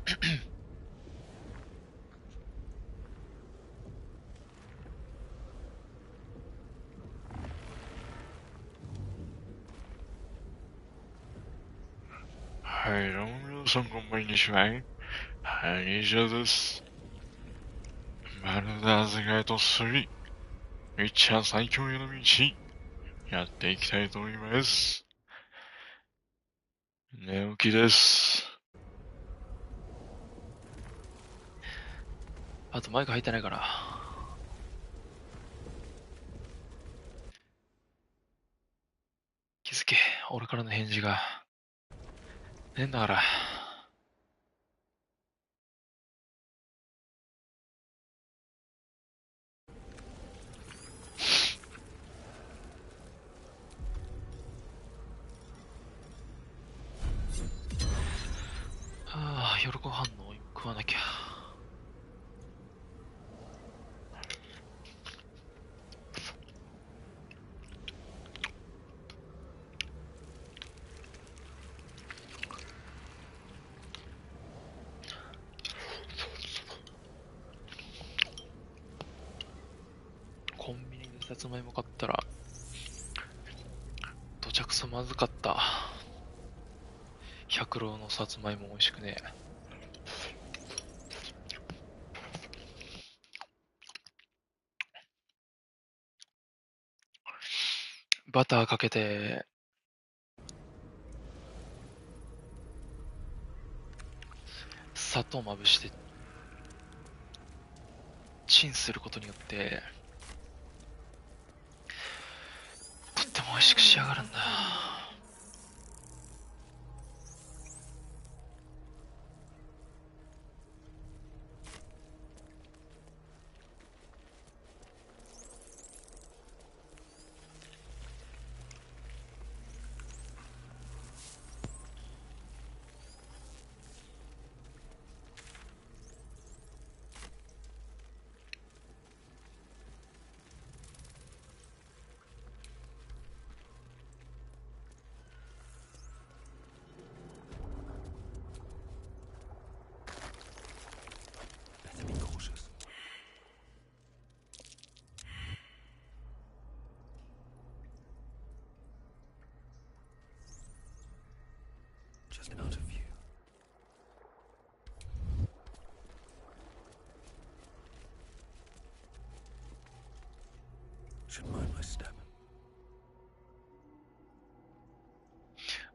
はい、どうも皆さんこんばんにちは。はい、以上です。バルダーズガイト3、ウィッチャー最強への道、やっていきたいと思います。寝起きです。あとマイク入ってないかな。気づけ、俺からの返事が。ねえんだから。ああ、夜ご飯のお芋食わなきゃ。コンビニでさつまいも買ったら、どちゃくそまずかった。百郎のさつまいも美味しくねえ。バターかけて、砂糖まぶして、チンすることによって、とっても美味しく仕上がるんだ。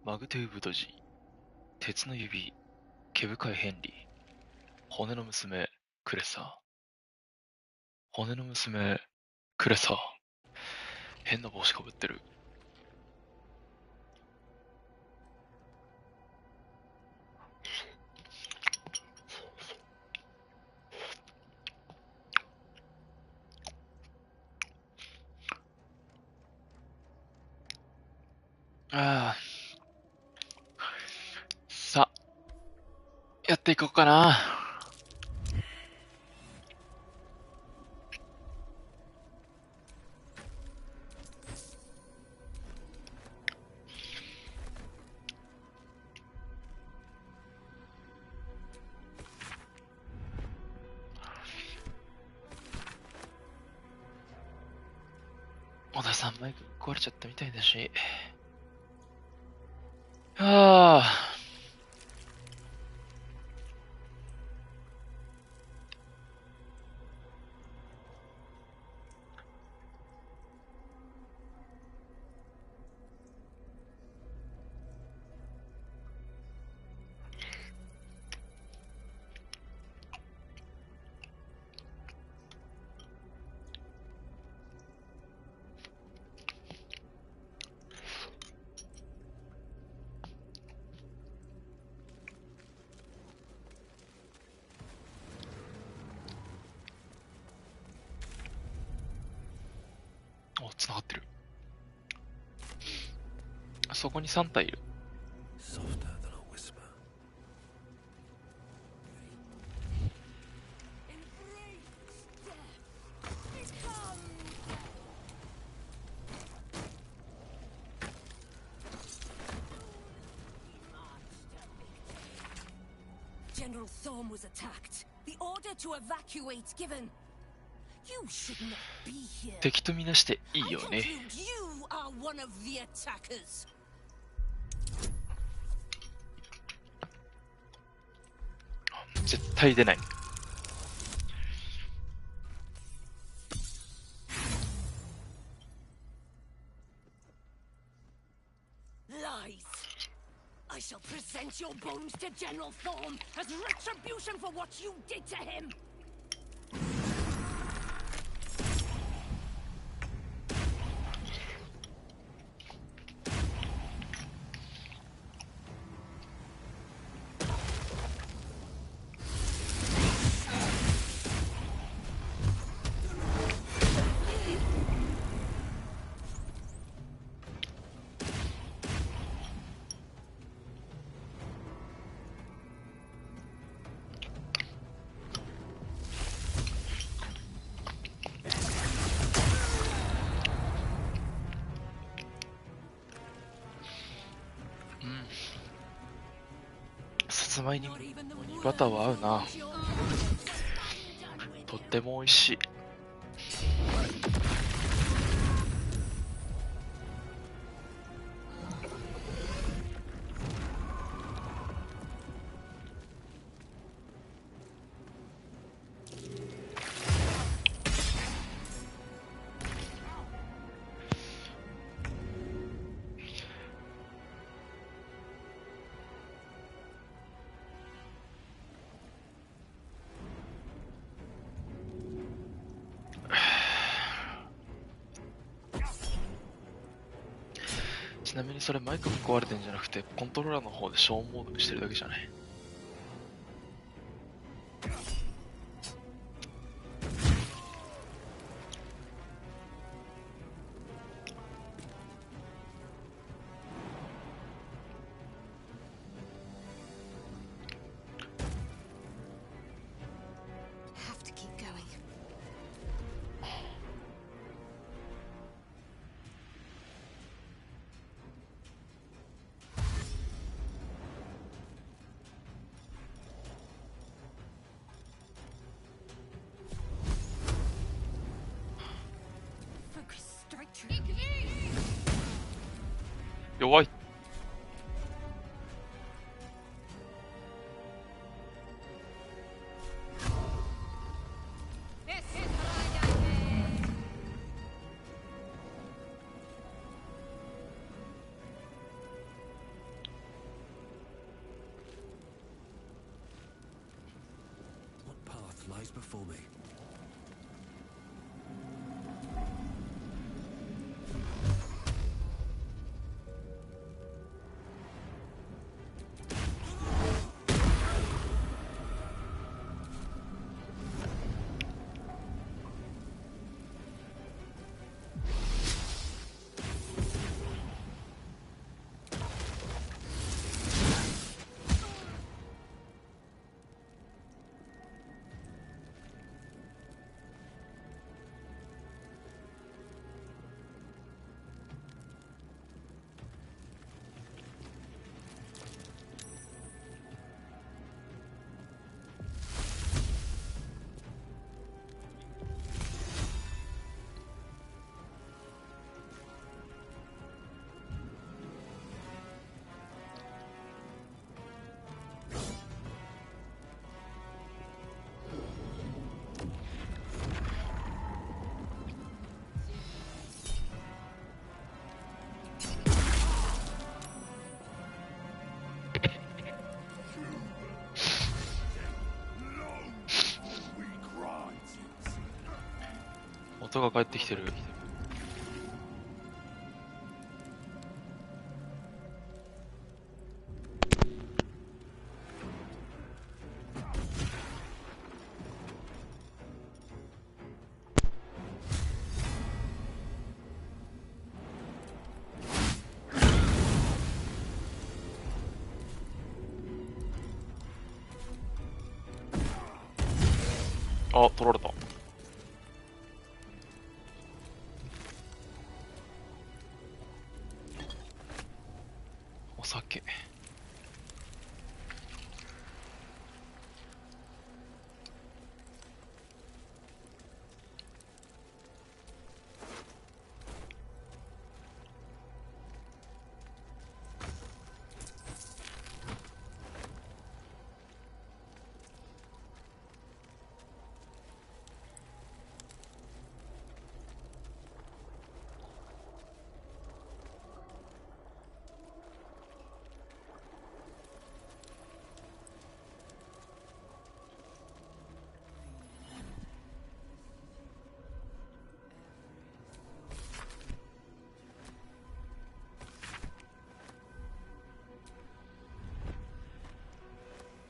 マグトゥーブドジ、鉄の指、毛深いヘンリー、骨の娘、クレサー。骨の娘、クレサー。変な帽子かぶってる。ああ。さあ、やっていこうかな。小田さんマイク壊れちゃったみたいだし。ああ。お、繋がってる。そこに3体いる。General Thorm was attacked. The order to evacuate given. You should not be here. 敵とみなしていい I よね。 conclude you are one of the attackers. 絶対出ない。Lies. I shall present your bones to General Thorm as retribution for what you did to him.さつまいにバターは合うな。とっても美味しい。ちなみにそれマイクが壊れてんじゃなくてコントローラーの方で消音モードにしてるだけじゃない？Have to keep going. Focus, strike true. 弱い。What path lies before me?音が返ってきてる。あ、取られた。お酒。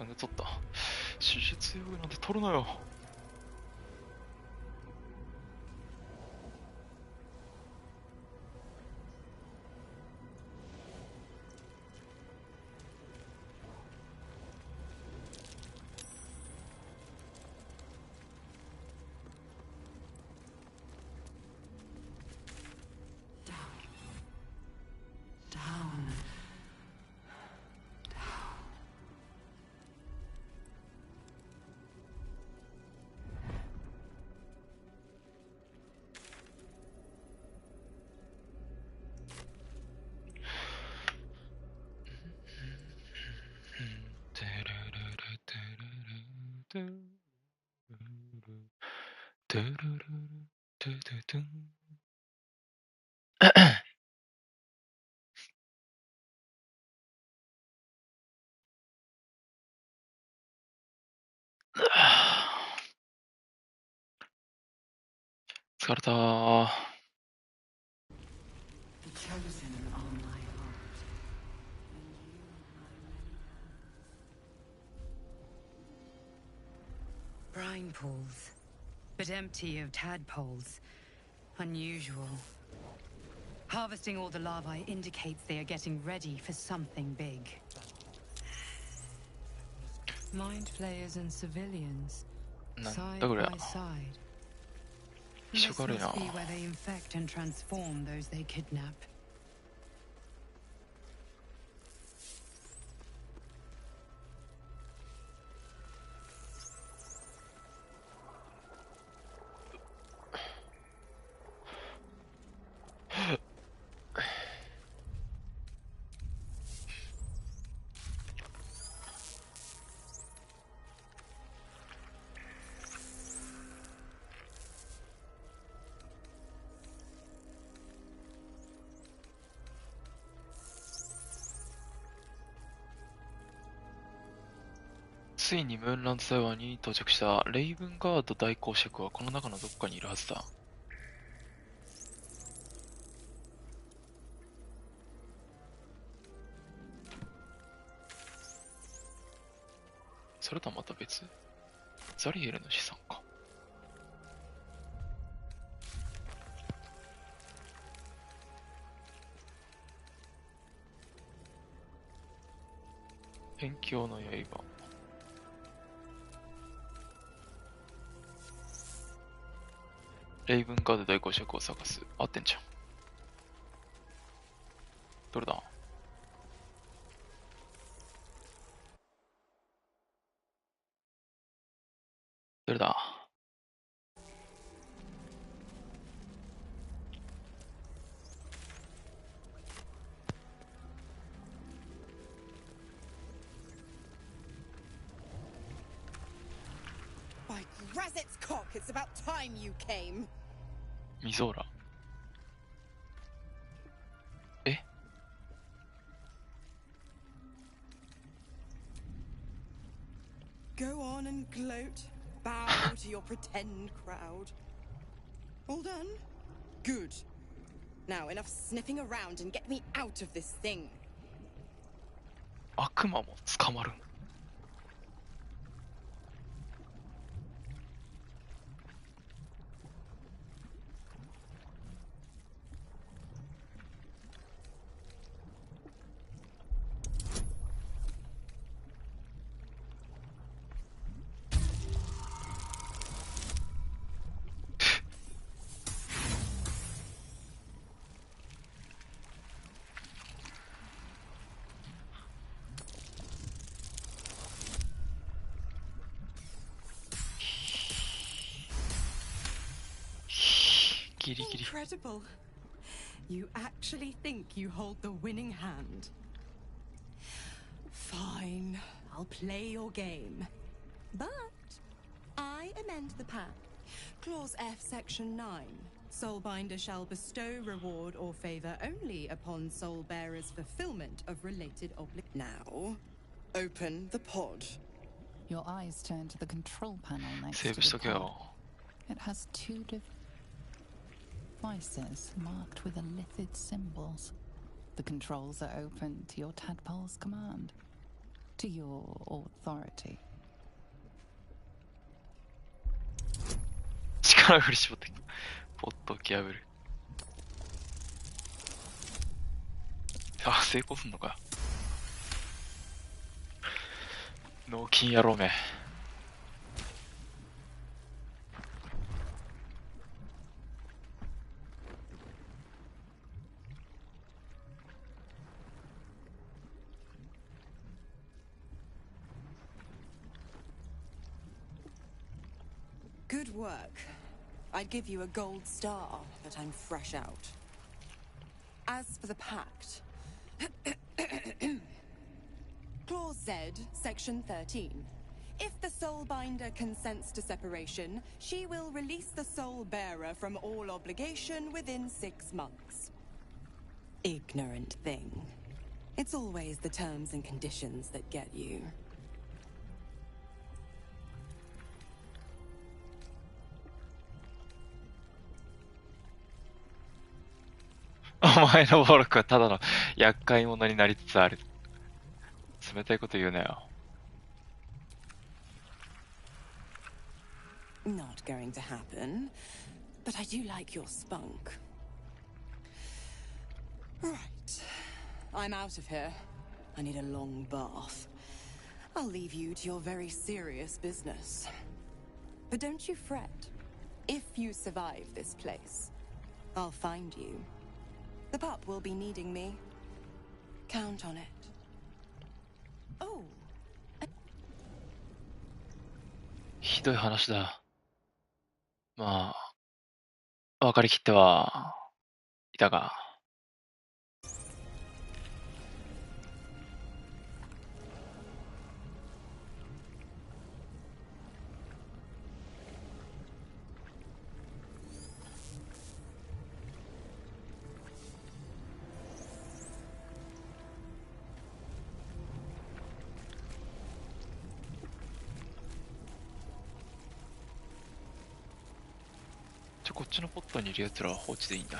なんで取った？手術用具なんて取るなよ。疲れたー。Chosen on my heart. Brine pools, but empty of tadpoles. Unusual. Harvesting all the larvae indicates they are getting ready for something big. Mind flayers and civilians, なん side だこれ。 by side. 気色 This 悪いな。 must be where they infect and transform those they kidnap.「ついにムーンランドタワーに到着した。レイブンガード大公爵はこの中のどこかにいるはずだ。」それとはまた別？ザリエルの資産か。辺境の刃。レイブンガード大公爵を探す。合ってんじゃん。どれだ？どれだ？ By Grazet's cock, it's about time you came. ミゾーラ。え？ Go on and gloat. Bow to your pretend crowd. All done? Good. Now, enough sniffing around and get me out of this thing. 悪魔も捕まるん？ギリギリ。 Incredible. You actually think you hold the winning hand. Fine, I'll play your game. But I amend the pact. Clause F, Section 9. Soulbinder shall bestow reward or favor only upon soul bearers' fulfillment of related Now, open the pod. Your eyes turn to the control panel next セー to ブし the とけ pod. よ。 It has two devices marked with elliptic symbols. The controls are open to your tadpole's command. to your authority. 力振り絞ってポットを蹴破る。あ、成功すんのか。脳筋野郎め。Good work. I'd give you a gold star, but I'm fresh out. As for the pact, Clause Z, Section 13. If the Soulbinder consents to separation, she will release the Soul Bearer from all obligation within 6 months. Ignorant thing. It's always the terms and conditions that get you. お前の暴力はただの厄介者になりつつある。冷たいこと言うなよ。Not going to happen, but I do like your spunk. Right. I'm out of here. I need a long bath. I'll leave you to your very serious business. But don't you fret. If you survive this place, I'll find you. The pup will be needing me. Count on it. Oh. ひどい話だ。まあ、分かりきってはいたが。こっちのポットにいる奴らは放置でいいんだ。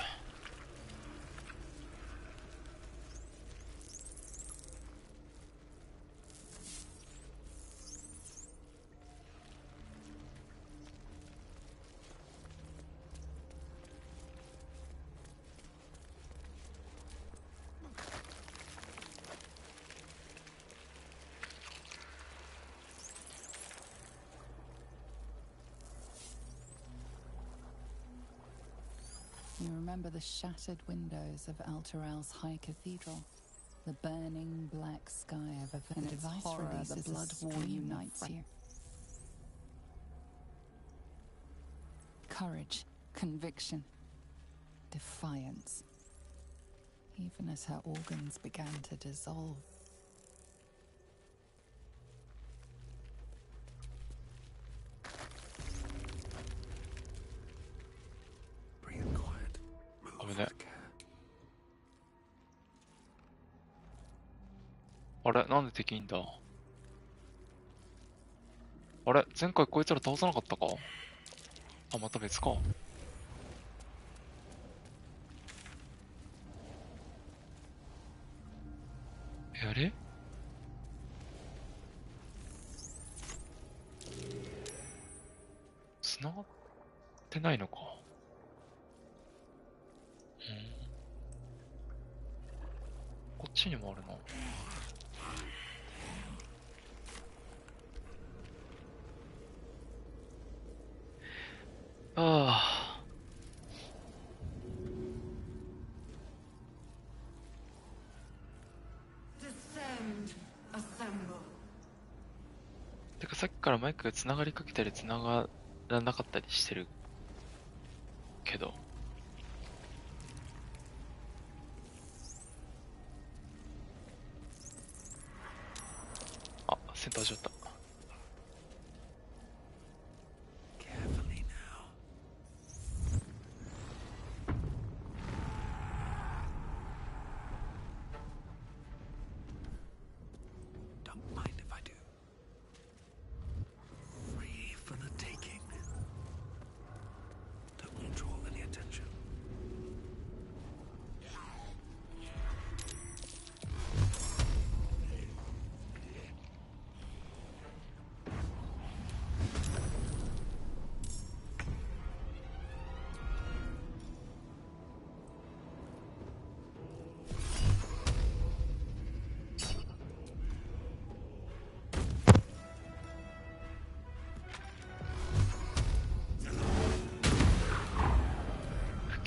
You remember the shattered windows of Alteral's High Cathedral, the burning black sky of a and its horror, the blood war unites you. Courage, conviction, defiance. Even as her organs began to dissolve. Over there. あれなんで敵いんだ。あれ前回こいつら倒さなかったか。あ、また別か。あれ繋がってないのか。こっちにもあるな。ああ。てかさっきからマイクが繋がりかけたり繋がらなかったりしてるけど。あ、センターしちゃった。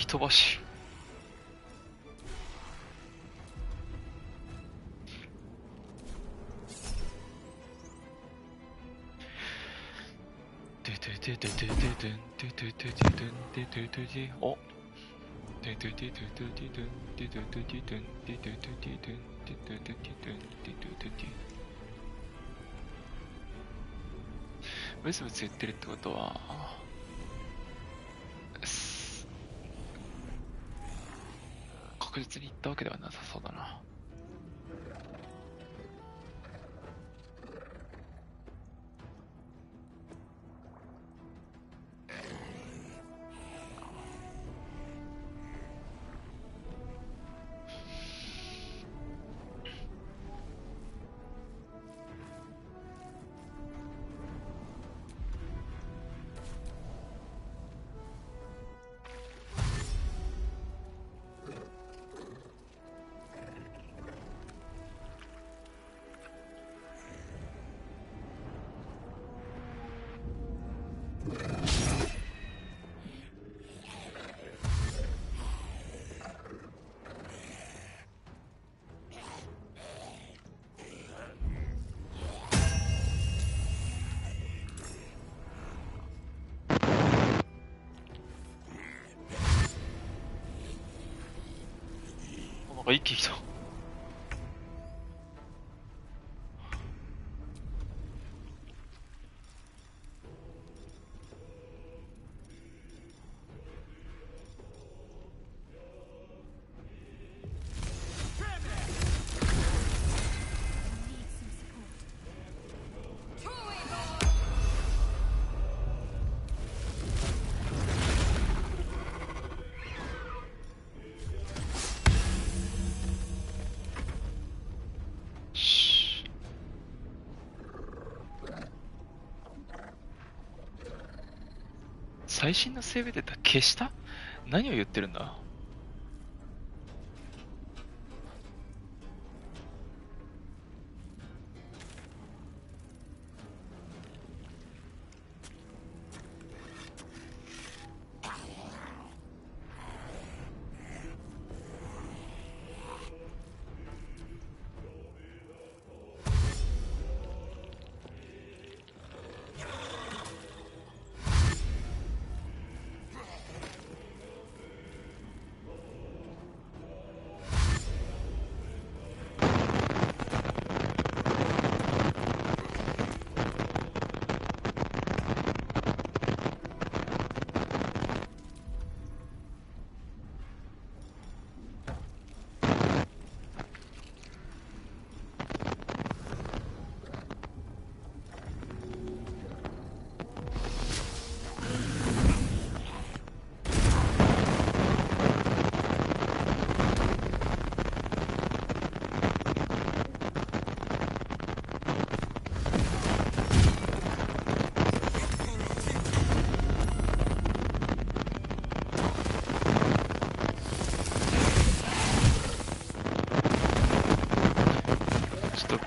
き飛ばし。おブツブツ言ってるってことは確実に行ったわけではなさそうだな。なんか一気に来た。最新のセーブデータ消した？何を言ってるんだ？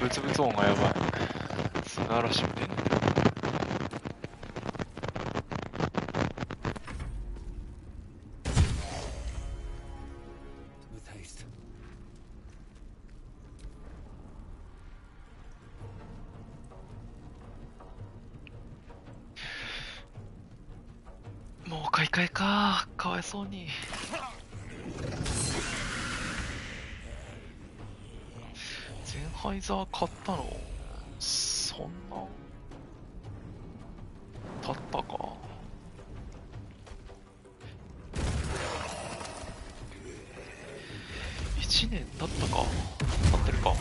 ブツブツ音がやばい。砂嵐みたいになってる。With haste. もう買い替えか。かわいそうに。ゼンハイザー買ったのそんな経ったか。1年経ったか。経ってるか。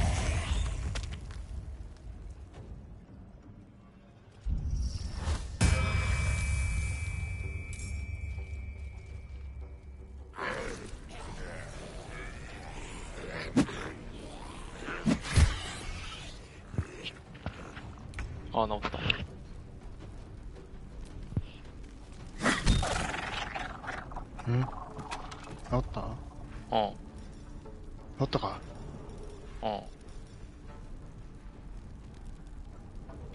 あ、治った。ん？治った？うん治ったか？うん。よ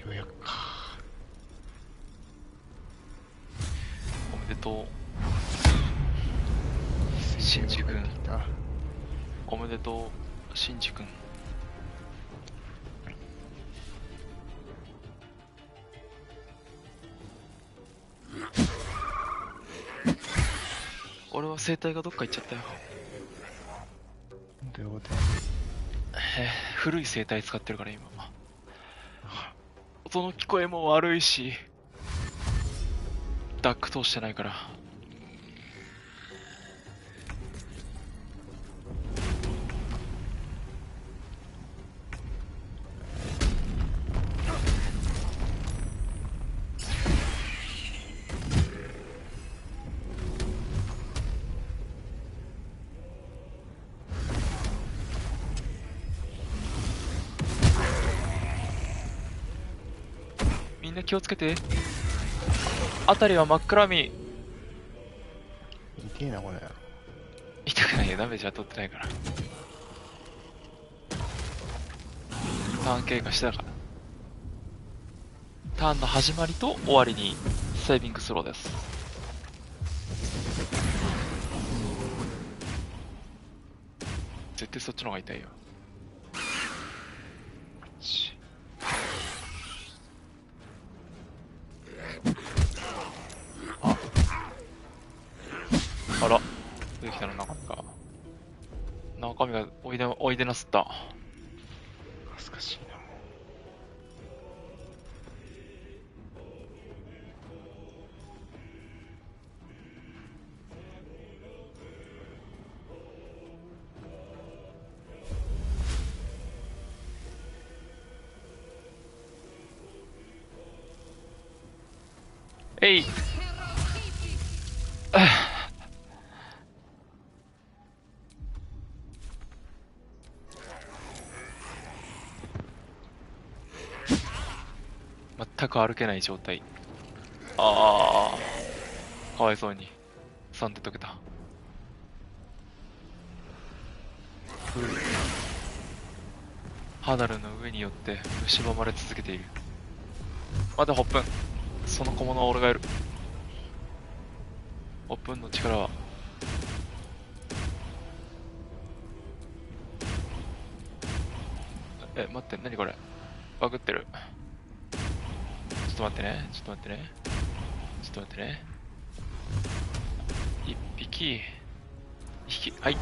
うやくか。おめでとう。シンジ君来た。おめでとう、シンジ君。俺は生体がどっか行っちゃったよ。どういうこと？古い生体使ってるから今。音の聞こえも悪いし、ダック通してないから。みんな気をつけて。あたりは真っ暗み。痛えな、これ。痛くないよ、ダメージは取ってないから。ターン経過してたから。ターンの始まりと終わりにセービングスローです。絶対そっちの方が痛いよ。あら、出てきたの中身が。中身がおいでなすった。恥ずかしいな。えい。全く歩けない状態。ああ、かわいそうに。3で溶けた。ハダルの上によって蝕まれ続けている。待て、ホップン。その小物は俺がやる。ホップンの力は。待って、何これ。バグってる。ちょっと待ってね。ちょっと待ってね。ちょっと待ってね。一匹。一匹。はい。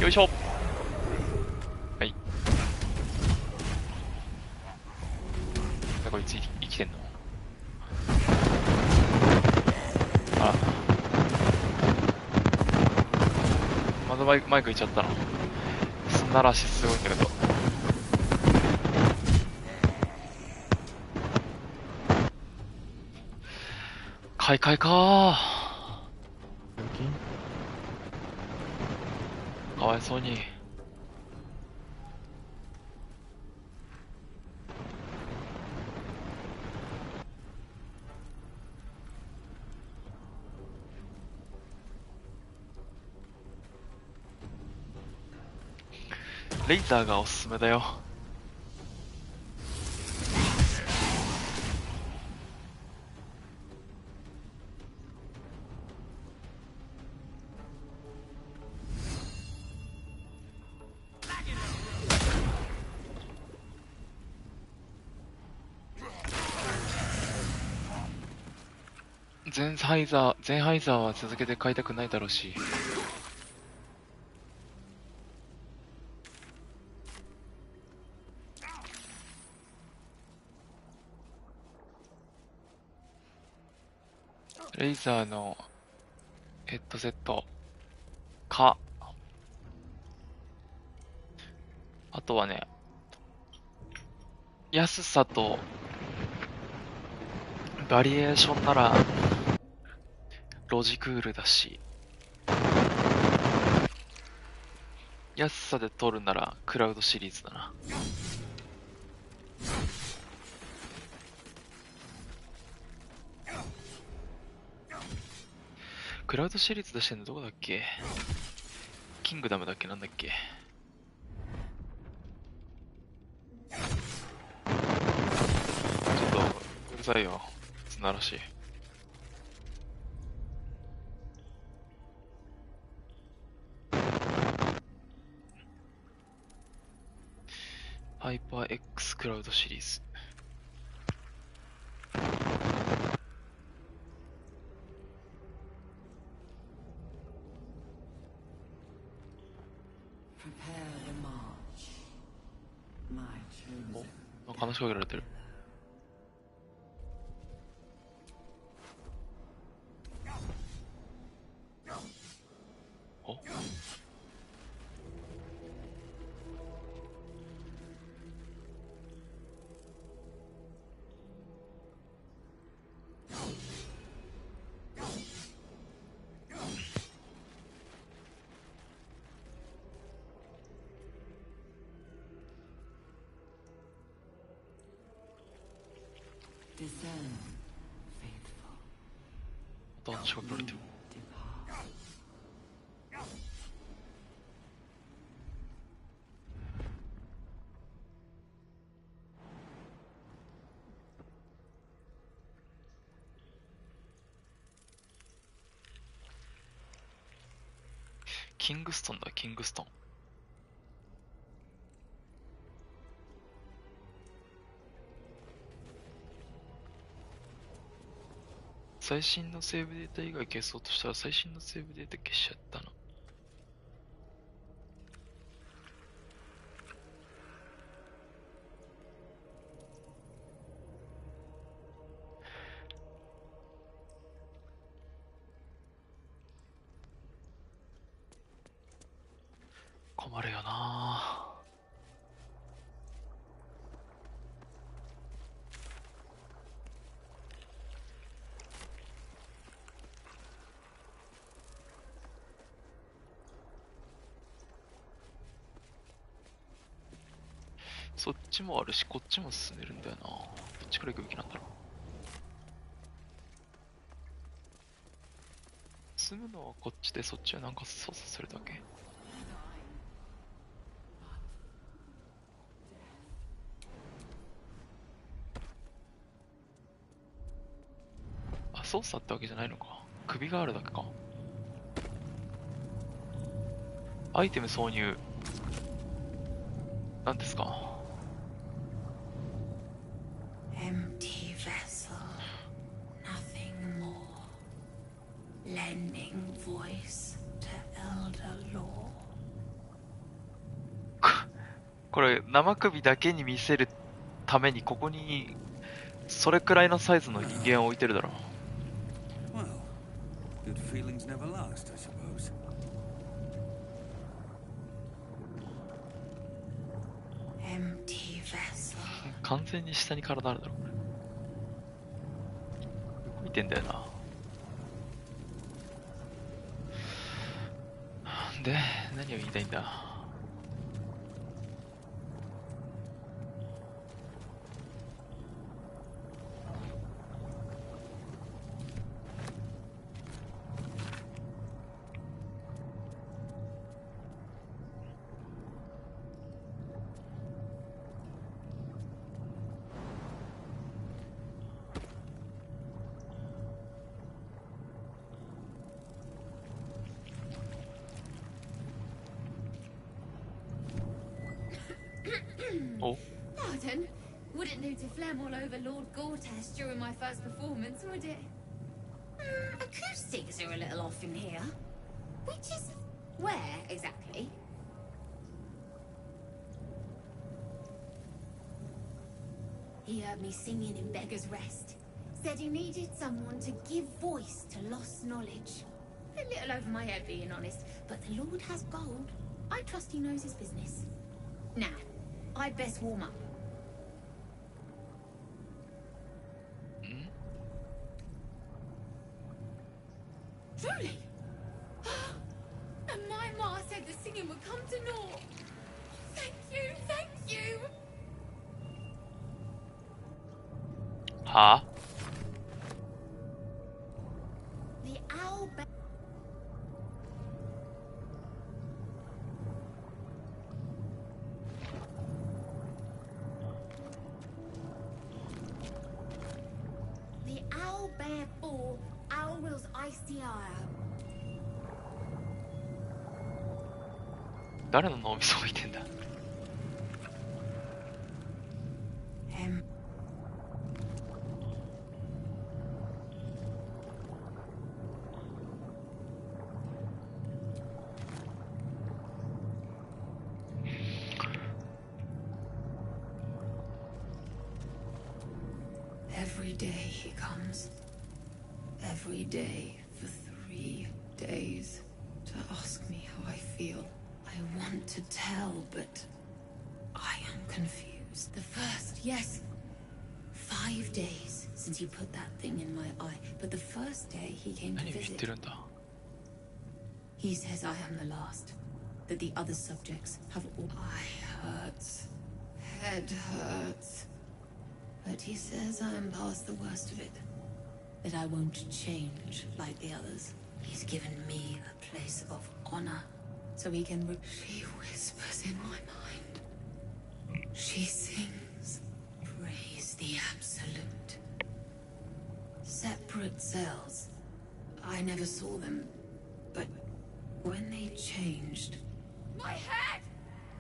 よいしょ。はい。こいつ生きてんの？あら。まだマイクいっちゃったの。砂嵐すごいんだけど。買い替えかー。かわいそうに。レイザーがおすすめだよ。ゼンハイザーは続けて買いたくないだろうし。レイザーのヘッドセットか、あとはね、安さとバリエーションならロジクールだし、安さで取るならクラウドシリーズだな。クラウドシリーズ出してんのどこだっけ？キングダムだっけ、なんだっけ？ちょっとうるさいよ、砂嵐。ハイパー X クラウドシリーズ。お、なんか話しかけられてる。お、また話しかけられてる。キングストンだ、キングストン。最新のセーブデータ以外消そうとしたら最新のセーブデータ消しちゃったな。困るよな。そっちもあるし、こっちも進めるんだよな。どっちから行くべきなんだろう。進むのはこっちで、そっちはなんか操作するだけ。あ、操作ってわけじゃないのか。首があるだけか。アイテム挿入。なんですか。Empty vessel, nothing more. Lending voice to elder law. これ生首だけに見せるためにここにそれくらいのサイズの人間を置いてるだろう。 Well, good feelings never last, I suppose. Empty vessel. 完全に下に体あるだろこれ。動いてんだよな。で、何を言いたいんだ。お、 Pardon? Wouldn't do to phlegm all over Lord Gortas during my first performance, would it? Acoustics are a little off in here. Which is where exactly? He heard me singing in Beggar's Rest. Said he needed someone to give voice to lost knowledge. A little over my head, being honest, but the Lord has gold. I trust he knows his business. Now, I'd best warm up. Truly? And my ma said the singing would come to naught. Thank you, thank you. はあ、 The owl The owl bear bore Owl will's icy ire. 誰の脳みそ置いてんだ。Every day he comes. Every day for 3 days to ask me how I feel. I want to tell, but I am confused. The first, yes. 5 days since you put that thing in my eye, but the first day he came to 何を言っ visit. てるんだ。 He says I am the last, that the other subjects have all. Eye hurts, head hurts. But he says I am past the worst of it, that I won't change like the others. He's given me a place of honor, so he can. She whispers in my mind. She sings, praise the absolute. Separate cells. I never saw them, but when they changed. My head!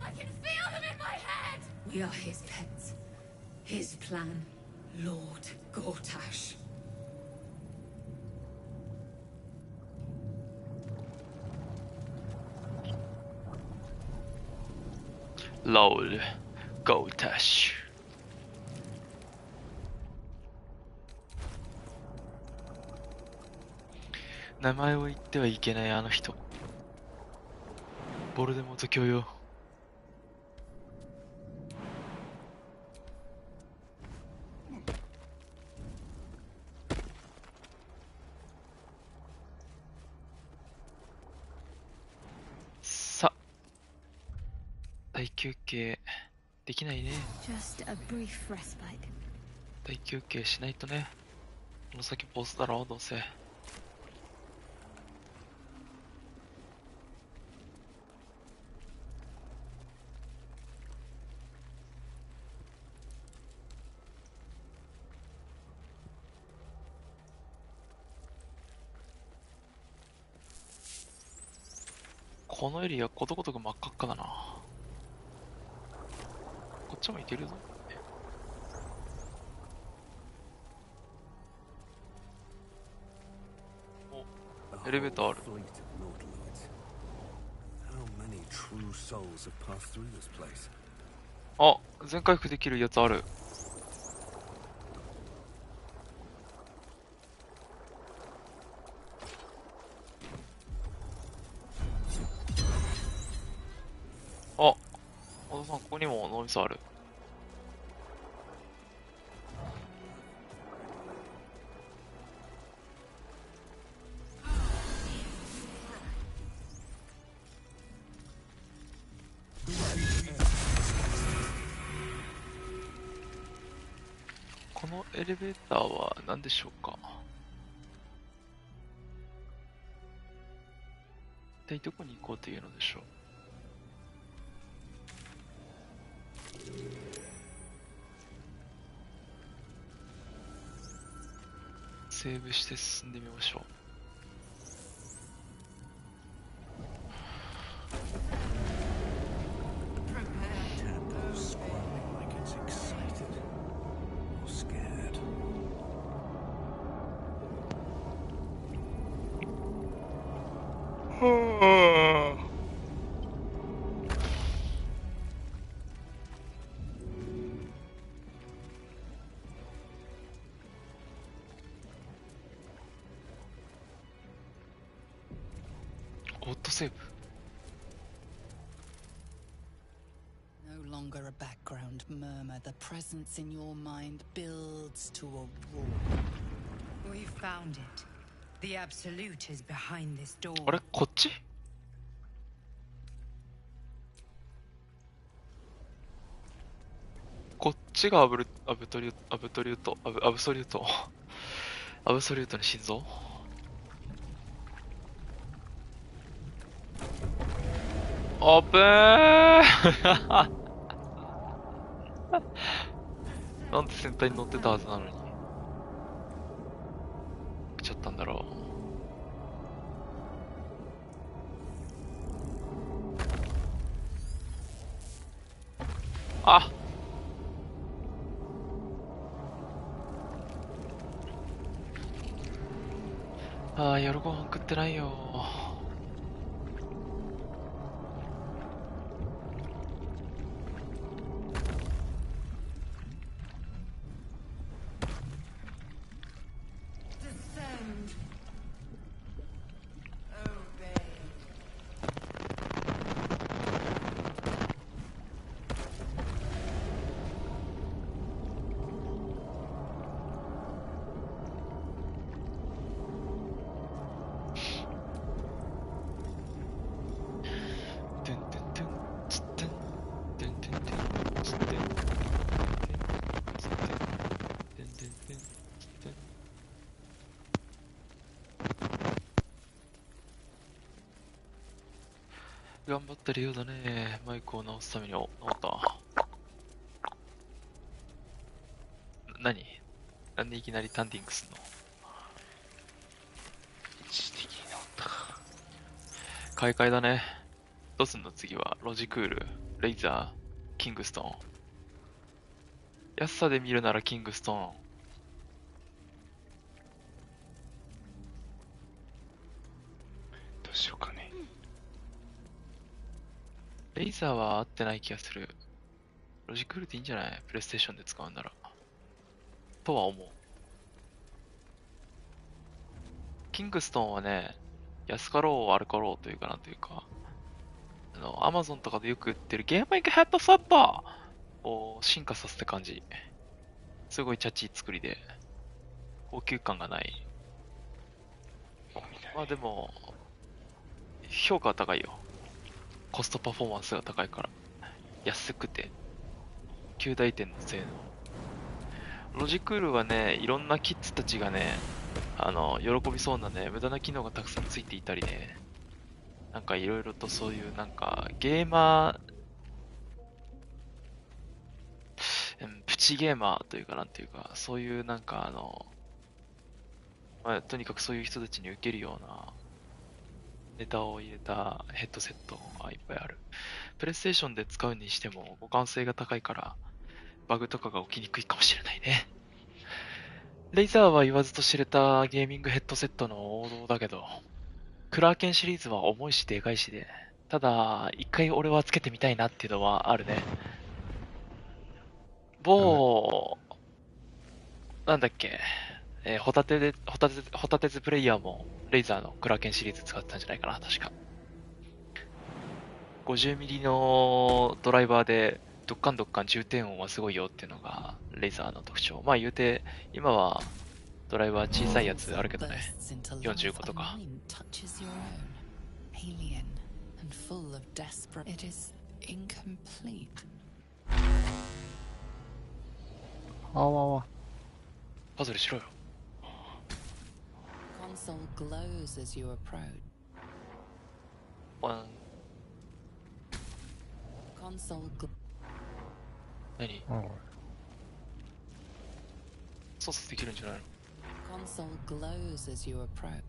I can feel them in my head! We are his pets. His plan, Lord Gortash. Lord Gortash。名前を言ってはいけないあの人。ボルデモート教よ。さ、大休憩できないね。 Just a brief respite. 大休憩しないとね。この先ボスだろ、どうせ。このエリアことごとく真っ赤っかだな。こっちも行けるぞ。お、エレベーターある。 あ、全回復できるやつある。あ、小田さん、ここにも脳みそある。このエレベーターは何でしょうか。一体どこに行こうというのでしょう。セーブして進んでみましょう。オットセーブ。 No longer a background murmur. The presence in your mind builds to a roar. We found it. The Absolute is behind this door. あれ、こっち？こっちがアブソリュートの心臓？あぶーなんで先端に乗ってたはずなのに来ちゃったんだろう。あ、夜ご飯食ってないよ。頑張ってるようだね。マイクを直すために。お、直った。何なんでいきなりタンディングすんの？一時的に治ったか。買い替えだね。どうすんの次は。ロジクール、レイザー、キングストーン。安さで見るならキングストーン。どうしようかね。レイザーは合ってない気がする。ロジクールでいいんじゃない？プレイステーションで使うんなら。とは思う。キングストーンはね、安かろう悪かろうというかなんというか、アマゾンとかでよく売ってるゲーミングヘッドセットを進化させた感じ。すごいチャチい作りで、高級感がない。まあでも、評価は高いよ。コストパフォーマンスが高いから。安くて、9大点の性能。ロジクールはね、いろんなキッズたちがね、喜びそうなね、無駄な機能がたくさんついていたりね、なんかいろいろとそういうなんか、ゲーマー、プチゲーマーというかなんていうか、そういうなんかまあ、とにかくそういう人たちに受けるようなネタを入れたヘッドセットがいっぱいある。プレイステーションで使うにしても互換性が高いから、バグとかが起きにくいかもしれないね。レイザーは言わずと知れたゲーミングヘッドセットの王道だけど、クラーケンシリーズは重いしでかいしで、ただ、一回俺はつけてみたいなっていうのはあるね。某、なんだっけ、ホタテズプレイヤーもレイザーのクラーケンシリーズ使ってたんじゃないかな、確か。50ミリのドライバーで、どっかん重低音はすごいよっていうのが、レイザーの特徴。まあ言うて、今はドライバー小さいやつあるけどね。45とか。Alien and full of desperate. It is incomplete. あわわ。パズルしろよ。Console glows as you approach. ワン。Console gl- 何？あ操作できるんじゃないの？ Console glows as you approach.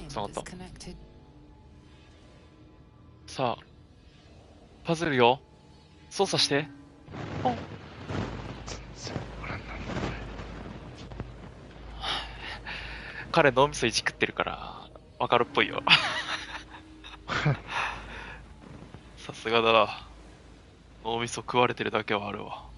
繋がった。 Disconnected. さあ、パズルよ。操作して。ポン。全然わからんなんだ彼脳みそいじくってるから、わかるっぽいよ。さすがだな。脳みそ食われてるだけはあるわ。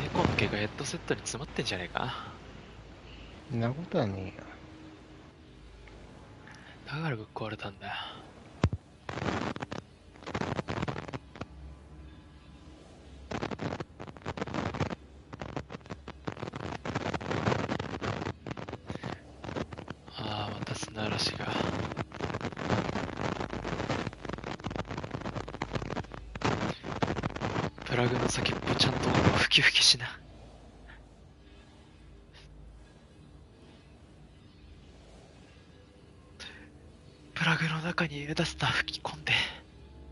猫の毛がヘッドセットに詰まってんじゃねえか。そんなことはねえよ。だからぶっ壊れたんだよ。ああ、また砂嵐が。プラグの先っぽちゃんとふきふきしな。プラグの中に入れ出すな、吹き込んで。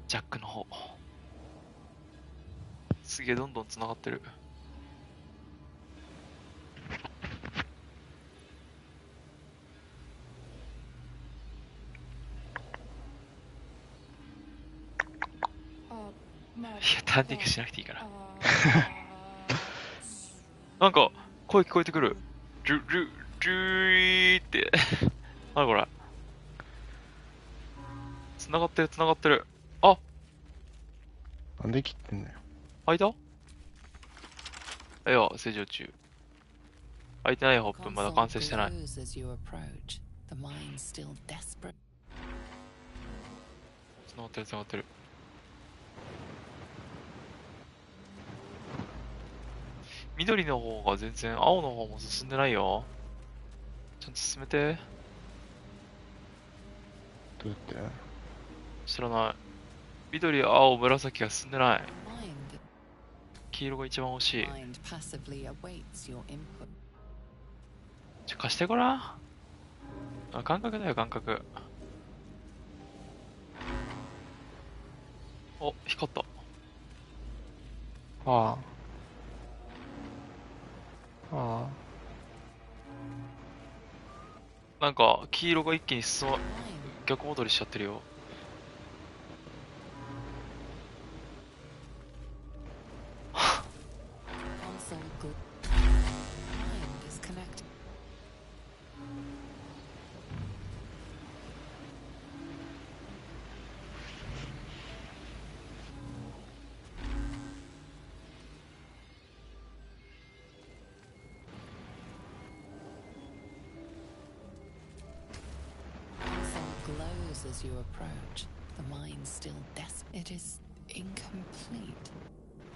ジャックの方。すげえどんどん繋がってる。いや、タンディングしなくていいから。なんか、声聞こえてくる。ジュイーって。あれこれ。繋がってる繋がってる。あ、なんで切ってんだよ。開いた？いや、正常中。開いてないホップまだ完成してない。 Glows as you approach, the mind still desperate. 繋がってる繋がってる。緑の方が全然、青の方も進んでないよ。ちゃんと進めて。どうやって？知らない。緑、青、紫が進んでない。 Mind, 黄色が一番欲しい。 mind passively awaits your input. 貸してごらん。あ、感覚だよ、感覚。お、光った。ああ。あなんか、黄色が一気に逆戻りしちゃってるよ。Console mind is connected. Console glows as you approach, the mind still desperate. It is incomplete.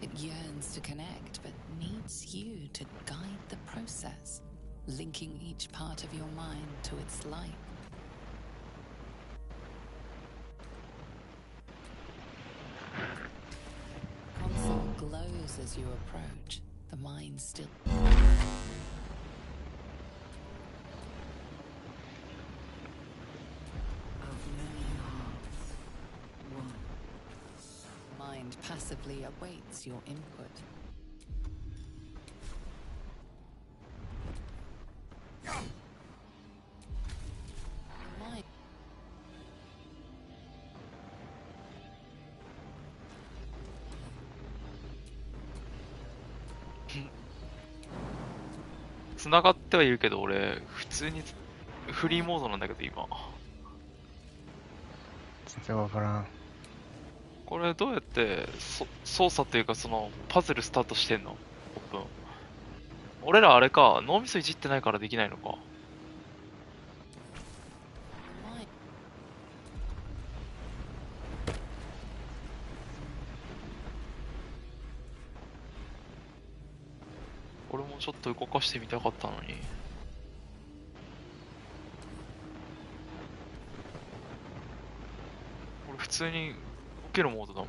It yearns to connect, but needs you to guide the process, linking each part of your mind to its light. Console glows as you approach, the mind still. Of many hearts, one. Mind passively awaits your input. Mind. 繋がってはいるけど、俺、普通にフリーモードなんだけど、今。全然わからん。これどうやって操作っていうかそのパズルスタートしてんの？オープン。俺らあれか、脳みそいじってないからできないのか。Mind. 俺もちょっと動かしてみたかったのに。俺普通に動けるモードだもん。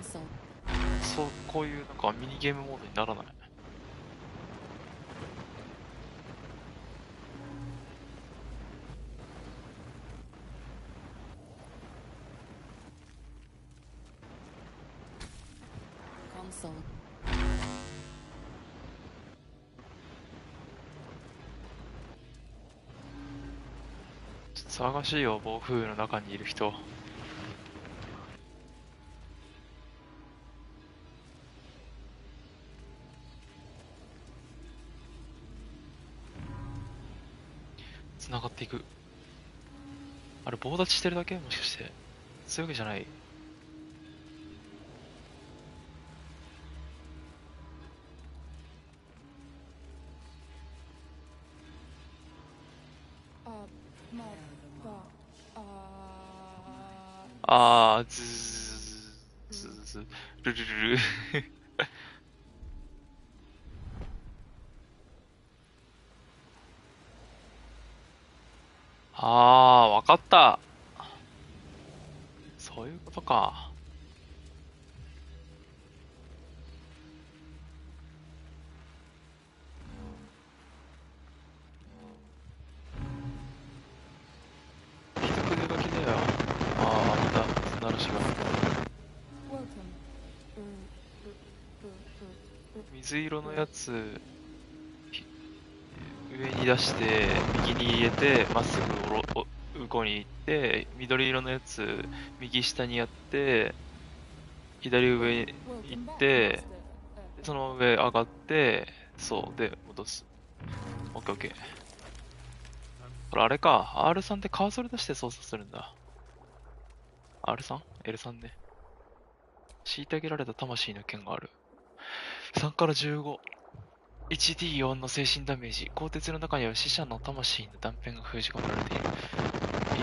Console. そう、こういうなんかミニゲームモードにならない。Console. ちょっと騒がしいよ、暴風雨の中にいる人。繋がっていく。あれ棒立ちしてるだけ？もしかして。そういうわけじゃない。あー、ルルルル。あー、わかった。そういうことか。一筆書きだよ。あー、また、砂嵐が。水色のやつ、上に出して、右に入れて、まっすぐ向こうに行って、緑色のやつ、右下にやって、左上に行って、その上上がって、そう、で、戻す。オッケーオッケー。これあれか。R3 でカーソル出して操作するんだ。R3?L3 ね。虐げられた魂の剣がある。3から15。1D4 の精神ダメージ。鋼鉄の中には死者の魂の断片が封じ込められている。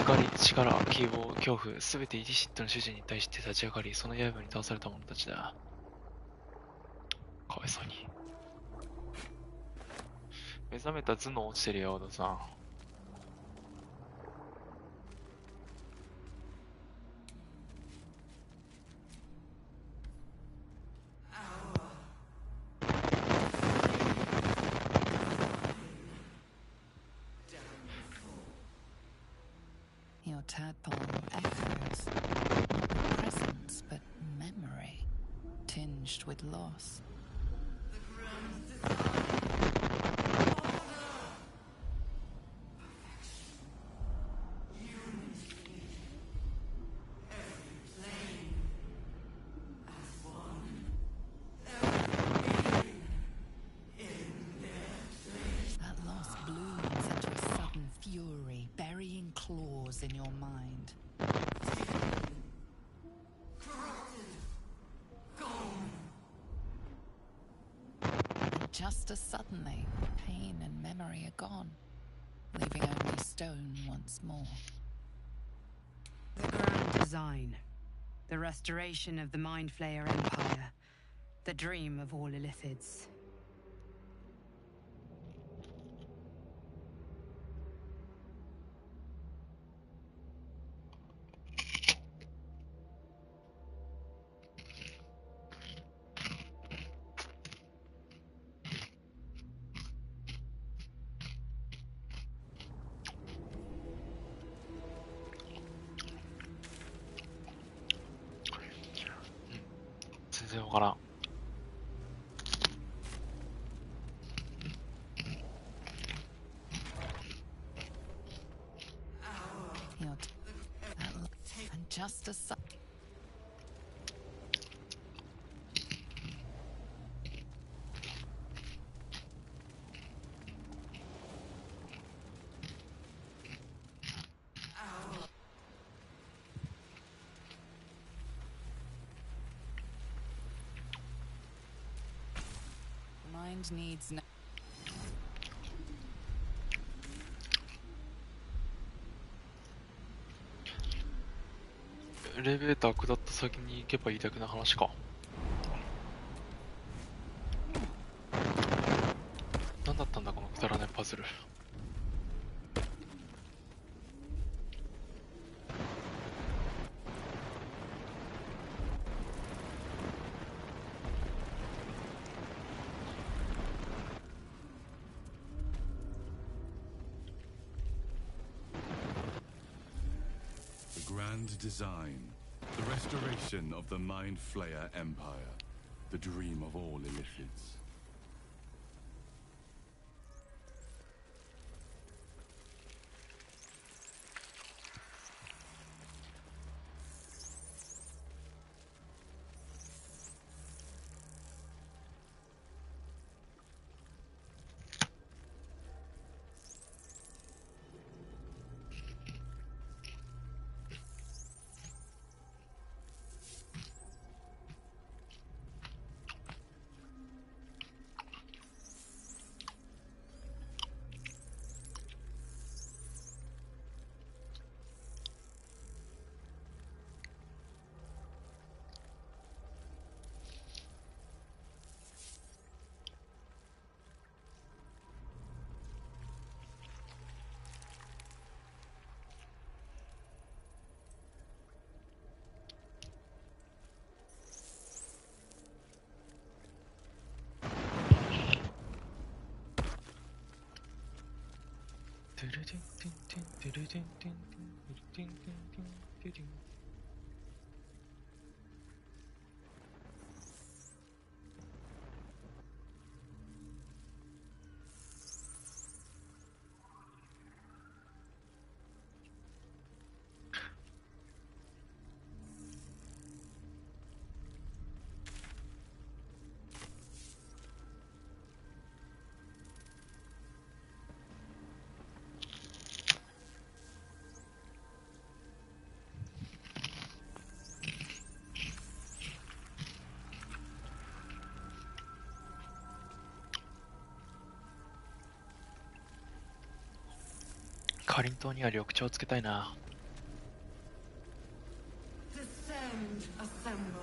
怒り、力、希望、恐怖、すべてイディシットの主人に対して立ち上がり、その刃に倒された者たちだ。かわいそうに。目覚めた頭脳落ちてるよ、小田さん。Your tadpole echoes, not presence, but memory, tinged with loss. That loss blooms into a sudden fury, burying claws in your mind. And just as suddenly, pain and memory are gone, leaving only stone once more. The grand design. The restoration of the Mind Flayer Empire. The dream of all Illithids. "全然わからん。And just as mind needs no. エレベーター下った先に行けばいいだけの話か。何だったんだこのくだらないパズル。The grand design, the restoration of the Mind Flayer Empire, the dream of all Illithids. かりんとうには緑茶をつけたいな。Descend, assemble.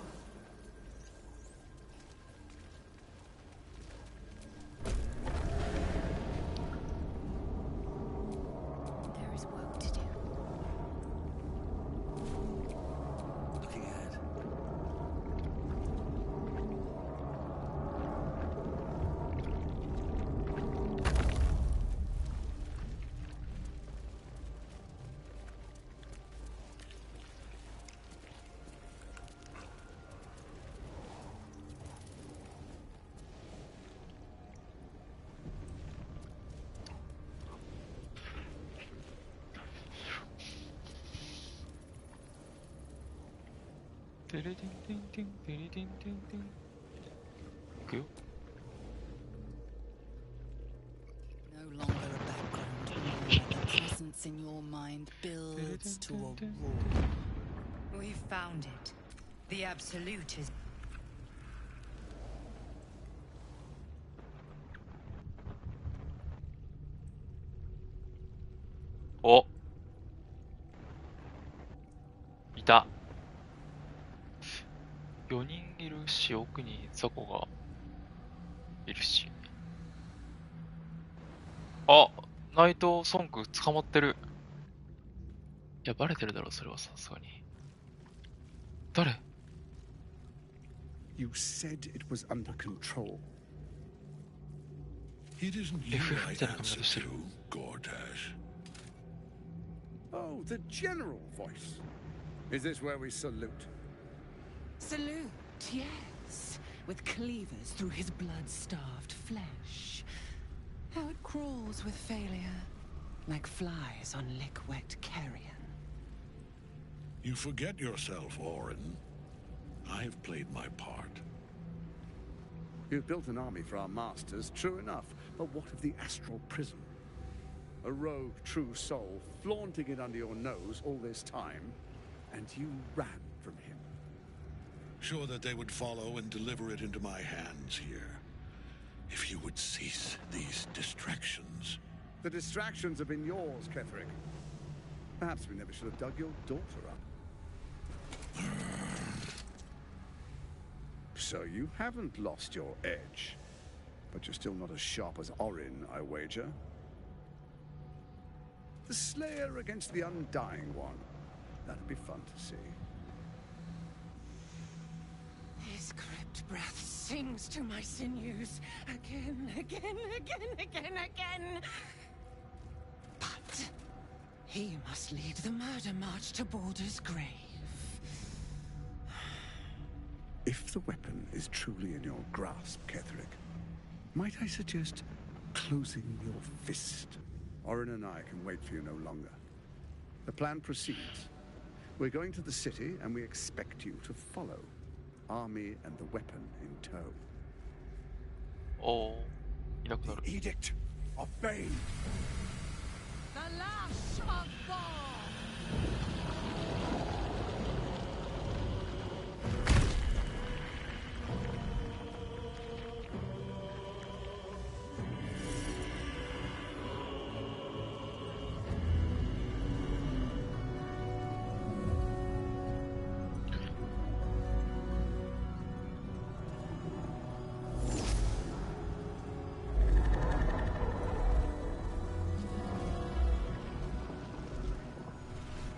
There is work to do. Looking ahead. No longer a background noise. The presence in your mind builds to a roar. We found it. The Absolute is. お、いた。4人いるし、奥にザコがいるし。あ、ナイトソンク捕まってる。いや、バレてるだろ、それはさすがに。誰？ You said it was under control. It isn't you FF I みたいな髪 answer 型してる。 to, Gortash. Oh, the general voice. Is this where we salute? Salute, yes, with cleavers through his blood-starved flesh. How it crawls with failure, like flies on lick-wet carrion. You forget yourself, Orin. I've played my part. You've built an army for our masters, true enough. But what of the astral prison? A rogue true soul flaunting it under your nose all this time, and you ran from him. Sure that they would follow and deliver it into my hands here. If you would cease these distractions. The distractions have been yours, Ketherick. Perhaps we never should have dug your daughter up. So you haven't lost your edge. But you're still not as sharp as Orin, I wager. The Slayer against the Undying One. That'd be fun to see. His crypt breath sings to my sinews again, again, again, again, again. But he must lead the murder march to Baldur's grave. If the weapon is truly in your grasp, Ketherick, might I suggest closing your fist? Orin and I can wait for you no longer. The plan proceeds. We're going to the city, and we expect you to follow. Army and the weapon in tow. おー、いなくなる。 The Edict of Bane. The lash of Thor!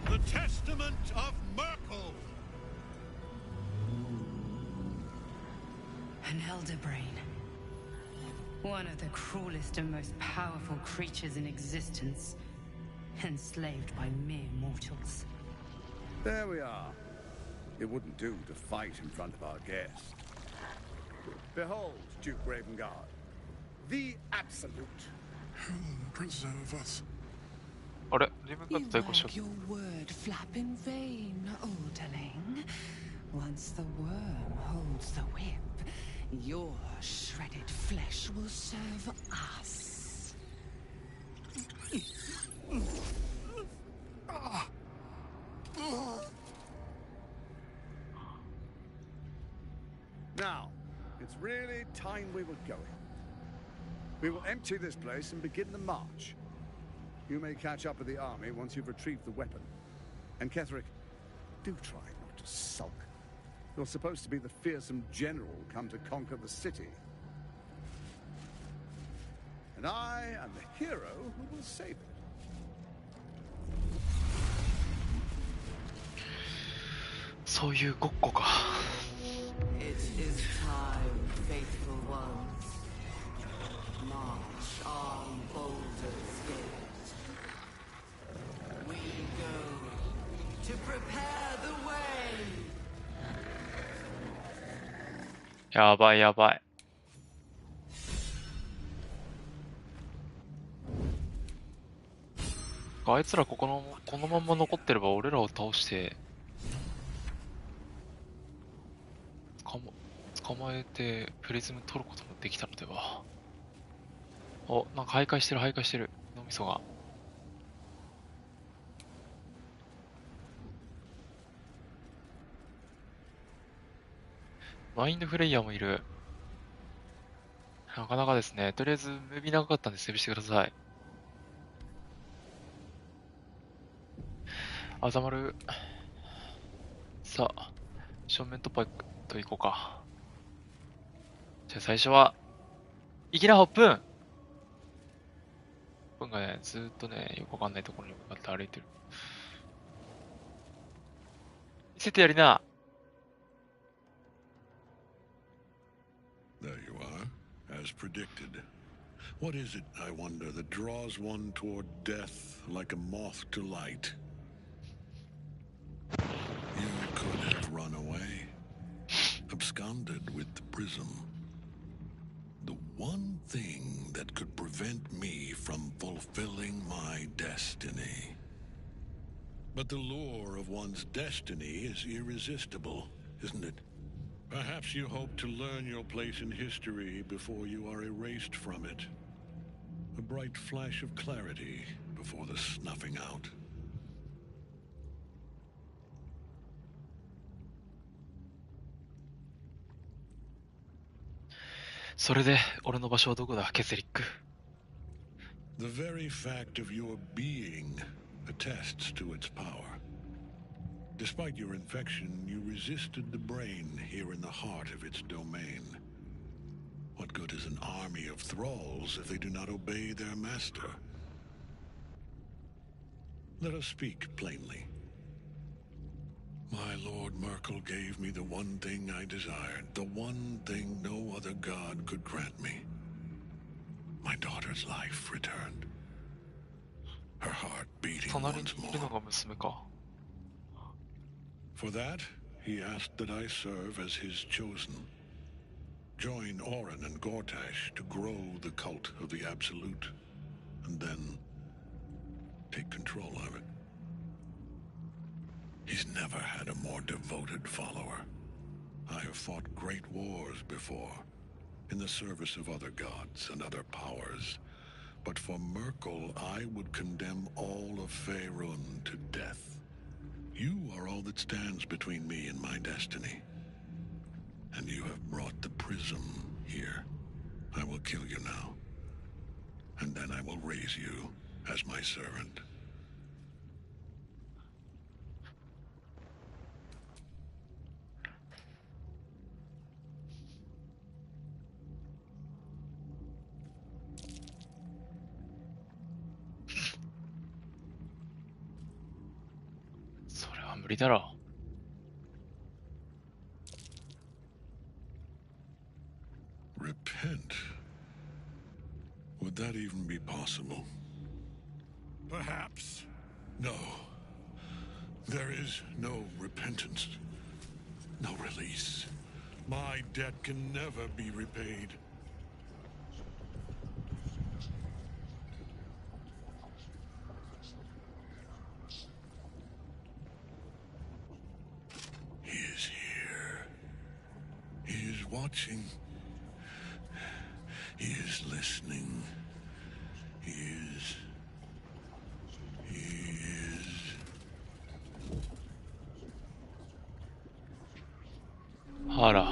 The Testament of Merkel! An elder brain. One of the cruelest and most powerful creatures in existence. Enslaved by mere mortals. There we are. It wouldn't do to fight in front of our guest. Behold, Duke Ravengard. The Absolute. Preserve us. あれ、自分が You 対抗しちゃっ wag your word flap in vain, olderling. Once the worm holds the whip, your shredded flesh will serve us. Now, it's really time we were going. We will empty this place and begin the march. You may catch up with the army once you've retrieved the weapon. And Ketherick, do try not to sulk. You're supposed to be the fearsome general come to conquer the city. And I am the hero who will save it. そういうごっこか。It is time, faithful ones. March on Baldur's Gate. We go to prepare the way. やばいやばい。あいつらこのまんま残ってれば俺らを倒して捕まえてプリズム取ることもできたのでは。お、なんか徘徊してる脳みそが。マインドフレイヤーもいる。なかなかですね。とりあえずムービー長かったんでセーブしてください。あざまる。さあ、正面突破といこうか。じゃあ最初は、粋なホップン。ホップンがね、ずーっとね、よくわかんないところに向かって歩いてる。見せてやりな。There you are, as predicted. What is it, I wonder, that draws one toward death like a moth to light? You could have run away, absconded with the prism. The one thing that could prevent me from fulfilling my destiny. But the lure of one's destiny is irresistible, isn't it? Perhaps you hope to learn your place in history before you are erased from it. A bright flash of clarity before the snuffing out. それで、俺の場所はどこだ、ケセリック。The very fact of your being attests to its power. Despite your infection, you resisted the brain here in the heart of its domain. What good is an army of thralls if they do not obey their master? Let us speak plainly. My Lord Merkel gave me the one thing I desired, the one thing no other god could grant me. My daughter's life returned. Her heart beating once more. For that, he asked that I serve as his chosen. Join Orin and Gortash to grow the cult of the Absolute, and then take control of it. He's never had a more devoted follower. I have fought great wars before, in the service of other gods and other powers. But for Merkel, I would condemn all of Faerun to death. You are all that stands between me and my destiny. And you have brought the prism here. I will kill you now. And then I will raise you as my servant. Repent? Would that even be possible? Perhaps. No. There is no repentance. No release. My debt can never be repaid. He is here. He is watching. He is listening. He is... Hara.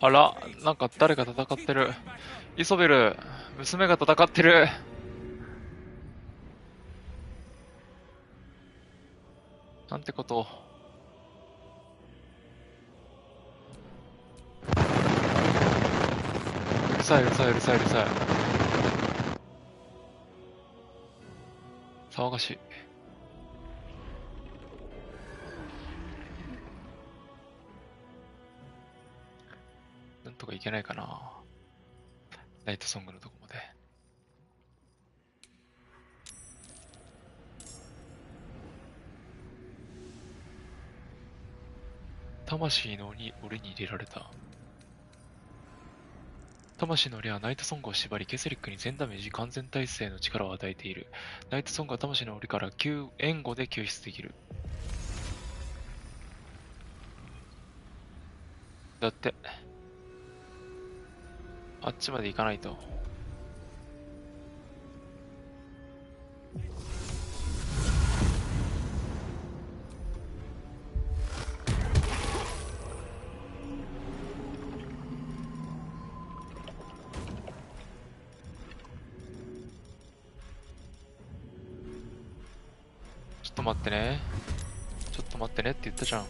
あら、なんか誰か戦ってる。イソベル、娘が戦ってる。なんてこと。うるさいうるさいうるさいうるさい。騒がしい。なんとかいけないかな。ナイトソングのとこまで。魂の檻に入れられた。魂の檻はナイトソングを縛り、ケセリックに全ダメージ完全耐性の力を与えている。ナイトソングは魂の檻から援護で救出できる。だって。あっちまで行かないと。ちょっと待ってね。ちょっと待ってねって言ったじゃ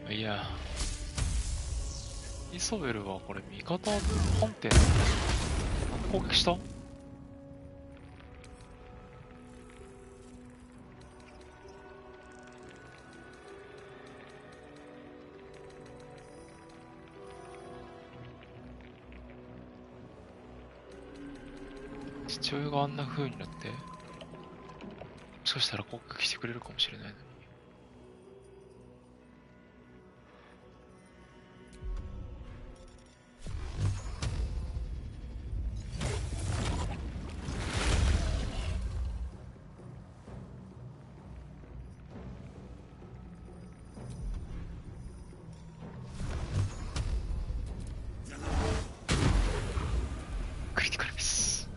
ん。いや。イソベルはこれ味方判定なんで攻撃した？父親があんな風になって、もしかしたら攻撃してくれるかもしれないのに。クリティカルミス。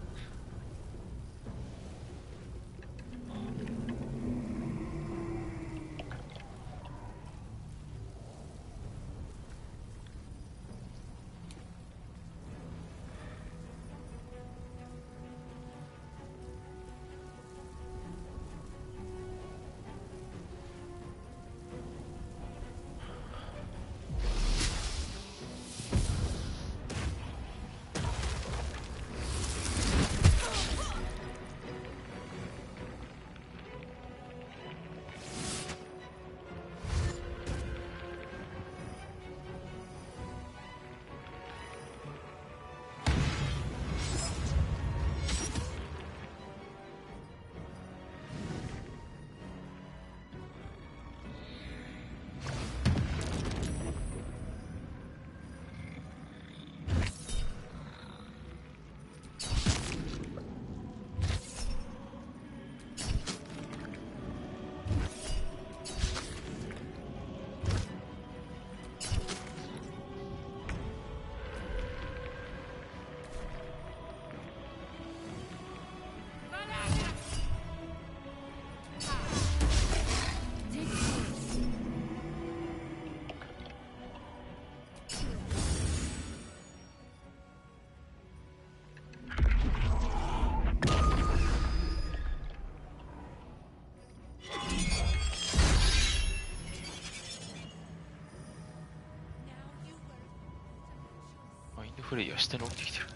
マインドフレイヤー下に降りてきてる。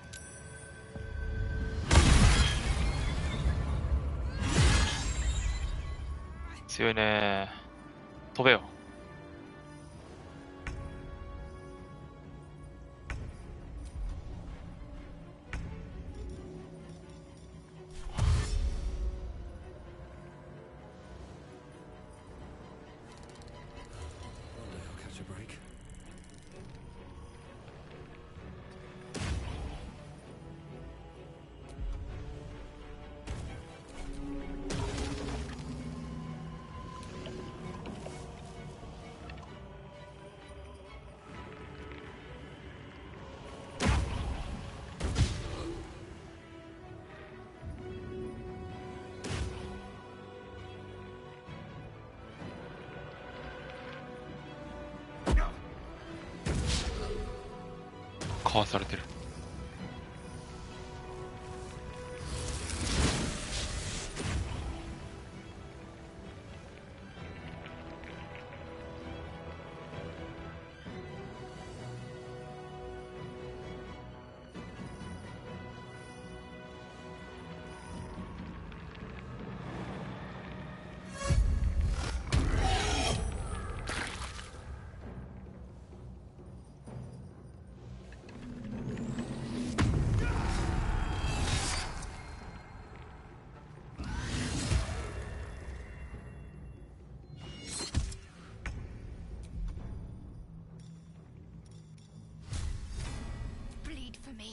強いね。飛べよ。かわされてる。Bleed for me.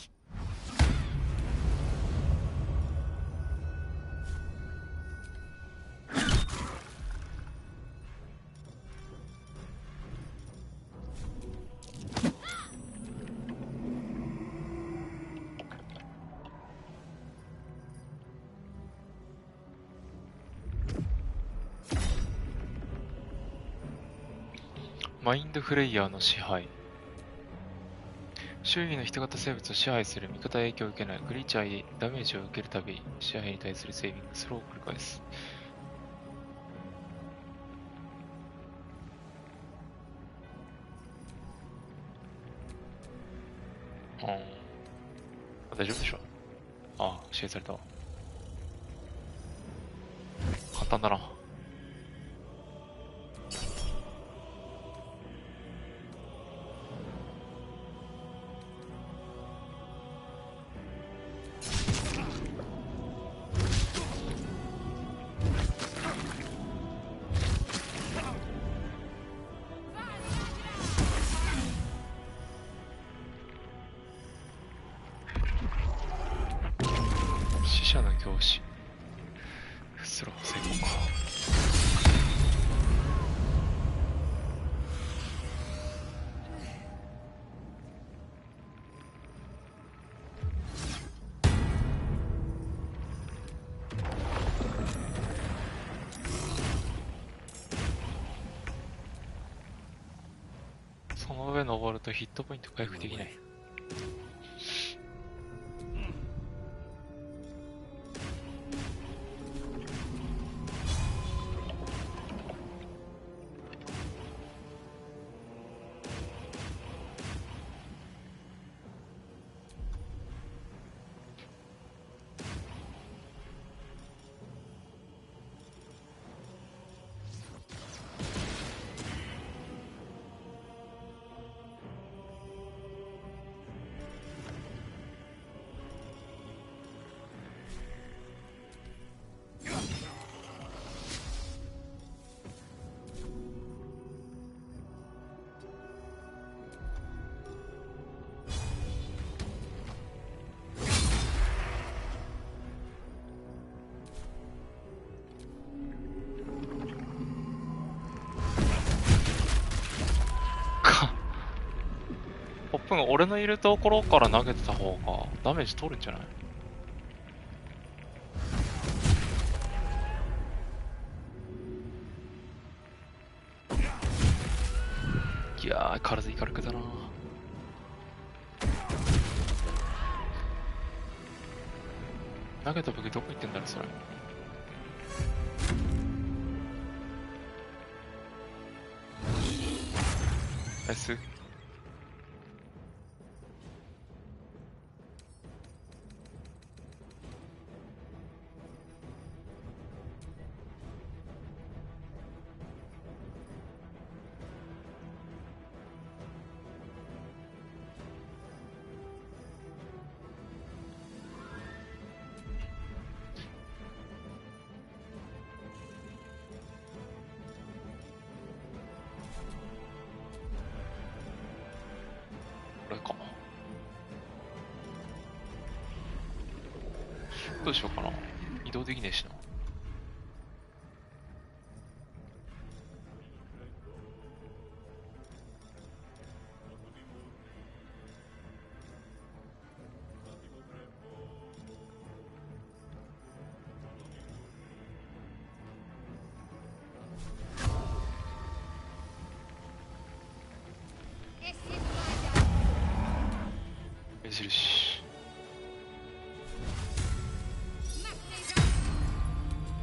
マインドフレイヤーの支配。周囲の人型生物を支配する。味方へ影響を受けない。クリーチャーにダメージを受けるたび、支配に対するセービングスローを繰り返す。大丈夫でしょ。ああ、支配されたわ。簡単だな。死者の教師。スロー成功か。その上登るとヒットポイント回復できない。ポップが俺のいるところから投げてた方がダメージ取るんじゃない？いやー、体いかるくだな。投げた武器どこ行ってんだろそれ。ナイス。これか。どうしようかな。移動できねえしな。印。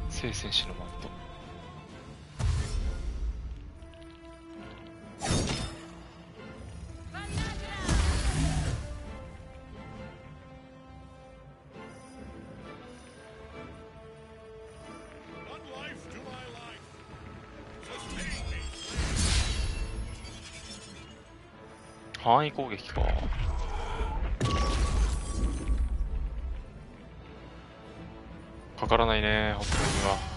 聖戦士のマント。範囲攻撃か。かからないね、北海には。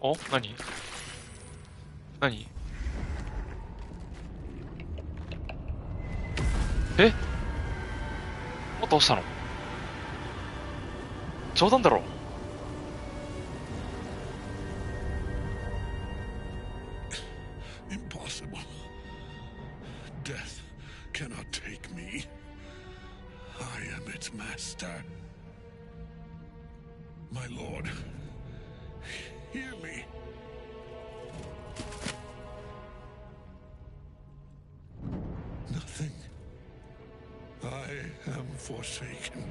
お、何え、もうどうしたの？冗談だろ。Impossible. Death cannot take me. I am its master. My lord, hear me. Nothing. I am forsaken.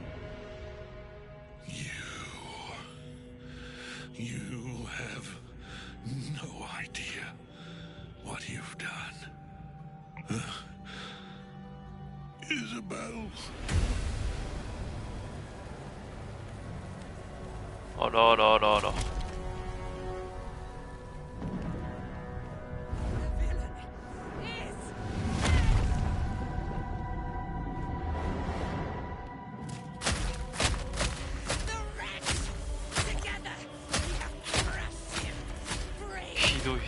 You have no idea what you've done. Isabel. あらあらあらあら。ひどい。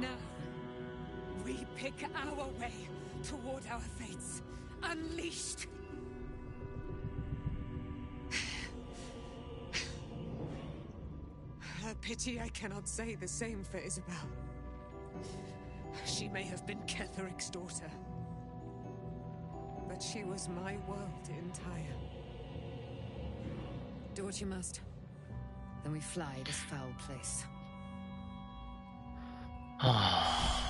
Now, we pick our way toward our fates, unleashed. A pity I cannot say the same for Isabel. She may have been Ketheric's daughter, but she was my world entire. Do what you must. Then we fly this foul place. はあ。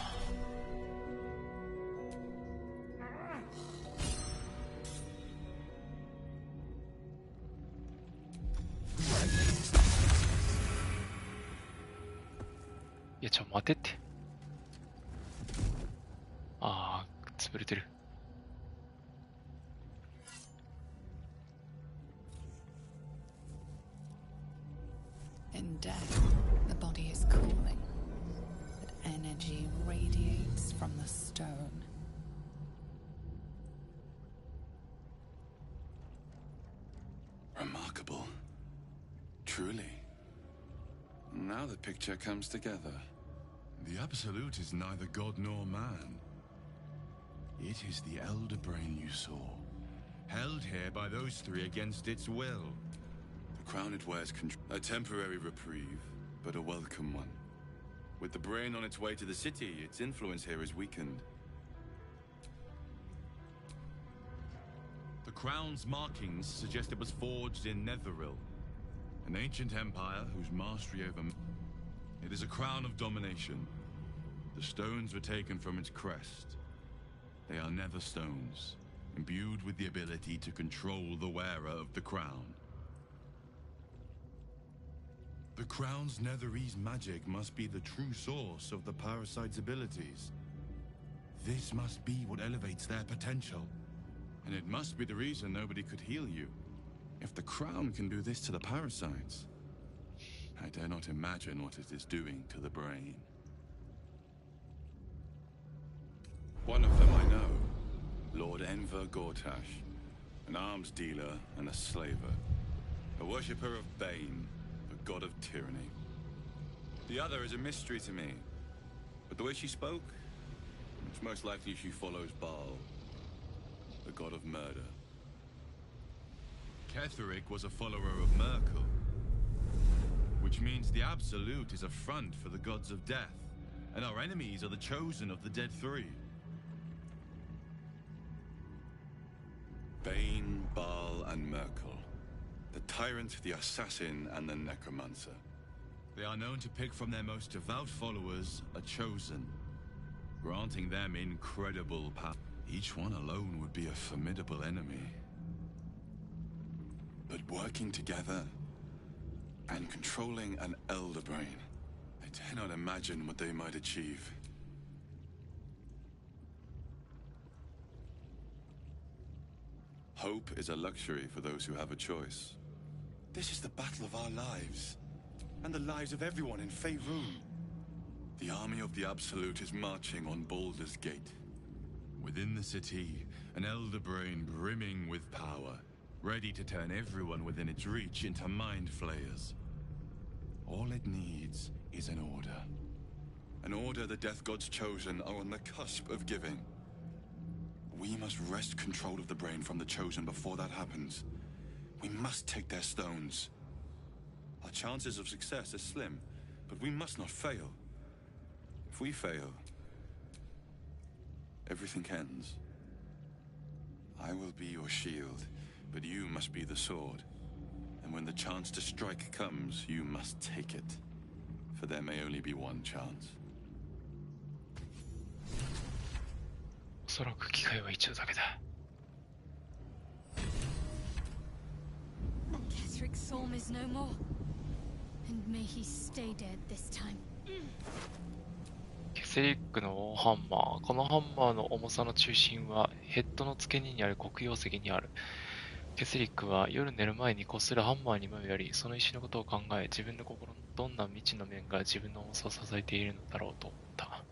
いや、待てって。ああ、潰れてる。In death, the body is cooling, but energy radiates from the stone. Remarkable. Truly. Now the picture comes together. The Absolute is neither god nor man. It is the Elder Brain you saw, held here by those three against its will. The crown it wears a temporary reprieve, but a welcome one. With the brain on its way to the city, its influence here is weakened. The crown's markings suggest it was forged in Netheril, an ancient empire whose mastery over... It is a crown of domination. The stones were taken from its crest. They are nether stones, imbued with the ability to control the wearer of the crown. The crown's netherese magic must be the true source of the parasite's abilities. This must be what elevates their potential. And it must be the reason nobody could heal you. If the crown can do this to the parasites, I dare not imagine what it is doing to the brain. One of them I know. Lord Enver Gortash. An arms dealer and a slaver. A worshipper of Bane, a god of tyranny. The other is a mystery to me. But the way she spoke, it's most likely she follows Baal, the god of murder. Ketheric was a follower of Merkel, which means the Absolute is a front for the gods of death, and our enemies are the chosen of the Dead Three. Bane, Baal, and Merkel. The tyrant, the assassin, and the necromancer. They are known to pick from their most devout followers a chosen, granting them incredible power. Each one alone would be a formidable enemy. But working together and controlling an elder brain, I dare not imagine what they might achieve. Hope is a luxury for those who have a choice. This is the battle of our lives, and the lives of everyone in Faerun. The army of the Absolute is marching on Baldur's Gate. Within the city, an elder brain brimming with power, ready to turn everyone within its reach into mind flayers. All it needs is an order. An order the Death Gods chosen are on the cusp of giving. We must wrest control of the brain from the chosen before that happens. We must take their stones. Our chances of success are slim, but we must not fail. If we fail, everything ends. I will be your shield, but you must be the sword. And when the chance to strike comes, you must take it. For there may only be one chance. おそらく機会は一度だけだ。Kethric's Psalm is no more. And may he stay dead this time. ケセリックの大ハンマー。このハンマーの重さの中心はヘッドの付け根にある黒曜石にある。ケセリックは夜寝る前にこっそりハンマーに目をやり、その石のことを考え、自分の心のどんな未知の面が自分の重さを支えているのだろうと思った。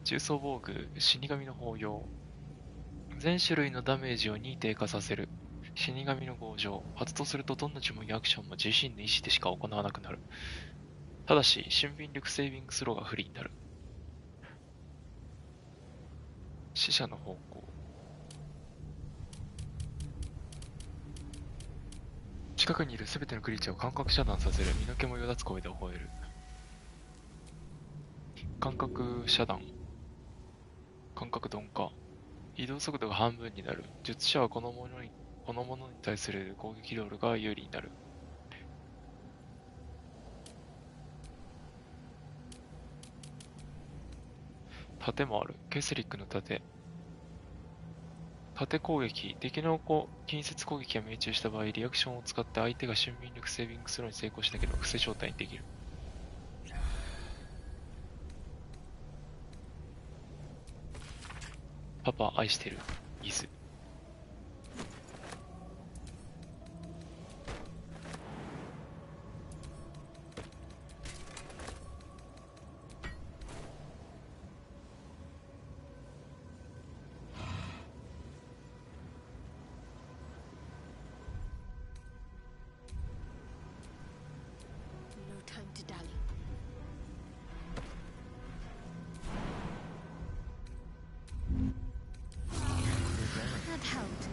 重装防具、死神の抱擁。全種類のダメージを2低下させる。死神の強情。発動するとどんな呪文やアクションも自身の意思でしか行わなくなる。ただし、俊敏力セービングスローが不利になる。死者の方向。近くにいるすべてのクリーチャーを感覚遮断させる。身の毛もよだつ声で覚える。感覚遮断。感覚鈍化。移動速度が半分になる。術者はこのものに対する攻撃ロールが有利になる。盾もある。ケセリックの盾。盾攻撃。敵の近接攻撃が命中した場合、リアクションを使って相手が俊敏力セービングスローに成功しなければ伏せ状態にできる。パパ愛してる。イズ。No time to dally. That helped.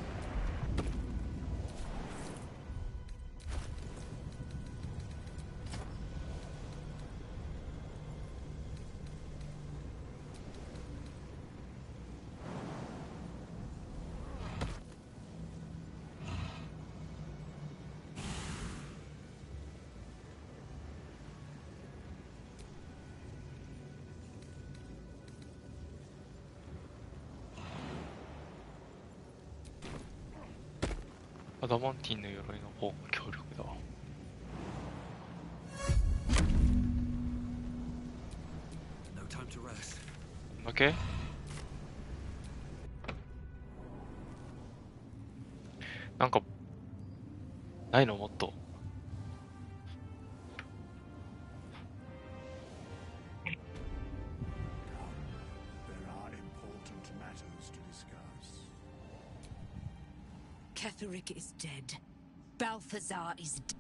アダマンティンの鎧の方が強力だ。No time to rest. こんだけ？なんか、ないのもっと。Ketheric is dead. Balthazar is dead.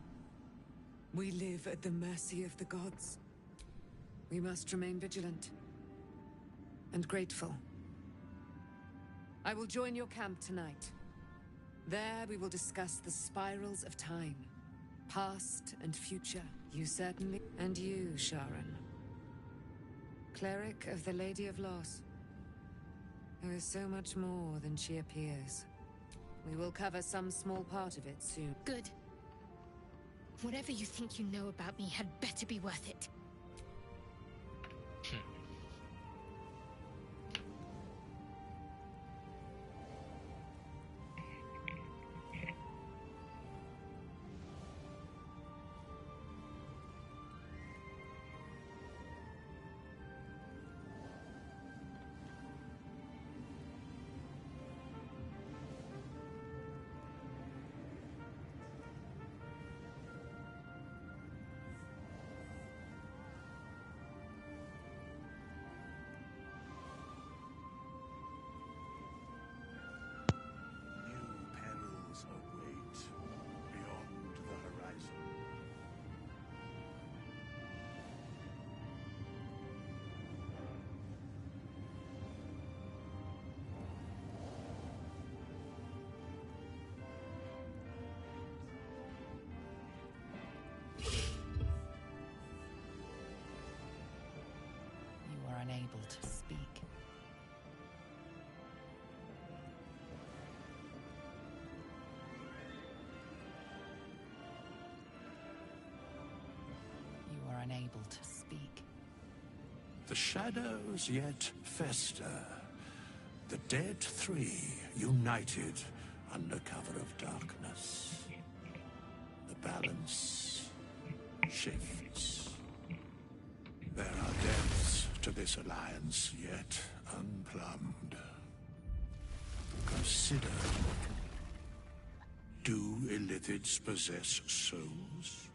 We live at the mercy of the gods. We must remain vigilant and grateful. I will join your camp tonight. There we will discuss the spirals of time, past and future. You certainly... And you, Sharon. Cleric of the Lady of Loss, who is so much more than she appears. We will cover some small part of it soon. Good. Whatever you think you know about me had better be worth it. Await beyond the horizon. You are unable to speak. You are unable to speak. The shadows yet fester. The dead three united under cover of darkness. The balance shifts. There are depths to this alliance yet unplumbed. Consider, do illithids possess souls?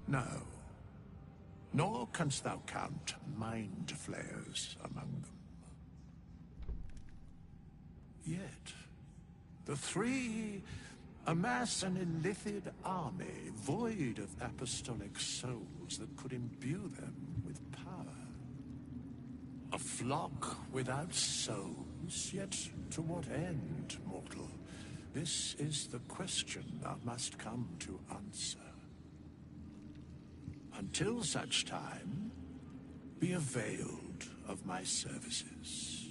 No. Nor canst thou count mind flayers among them. Yet, the three amass an illithid army void of apostolic souls that could imbue them with power. A flock without souls, yet to what end, mortal? This is the question thou must come to answer. Until such time, be availed of my services.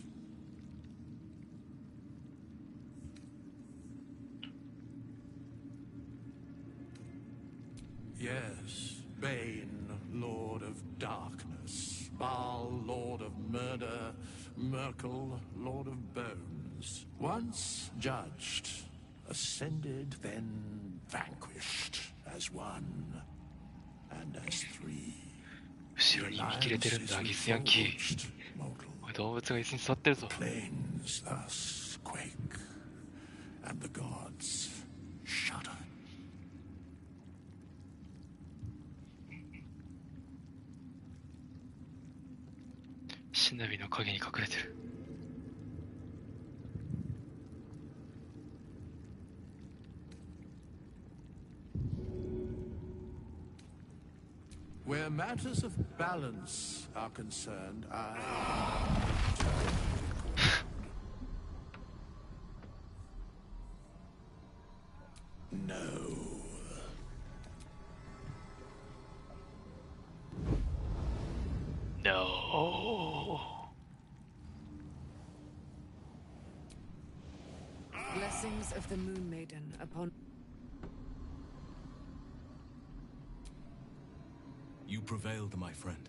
Yes, Bane, Lord of Darkness, Baal, Lord of Murder, Merkel, Lord of Bones. Once judged, ascended, then vanquished as one. And as three. 後ろに見切れてるんだ、ギスヤンキー。おい、動物が椅子に座ってるぞ。Plains thus quake, and the gods shudder. シナビの影に隠れてる。Where matters of balance are concerned, I... No. No. Blessings of the Moon Maiden upon... You prevailed, my friend.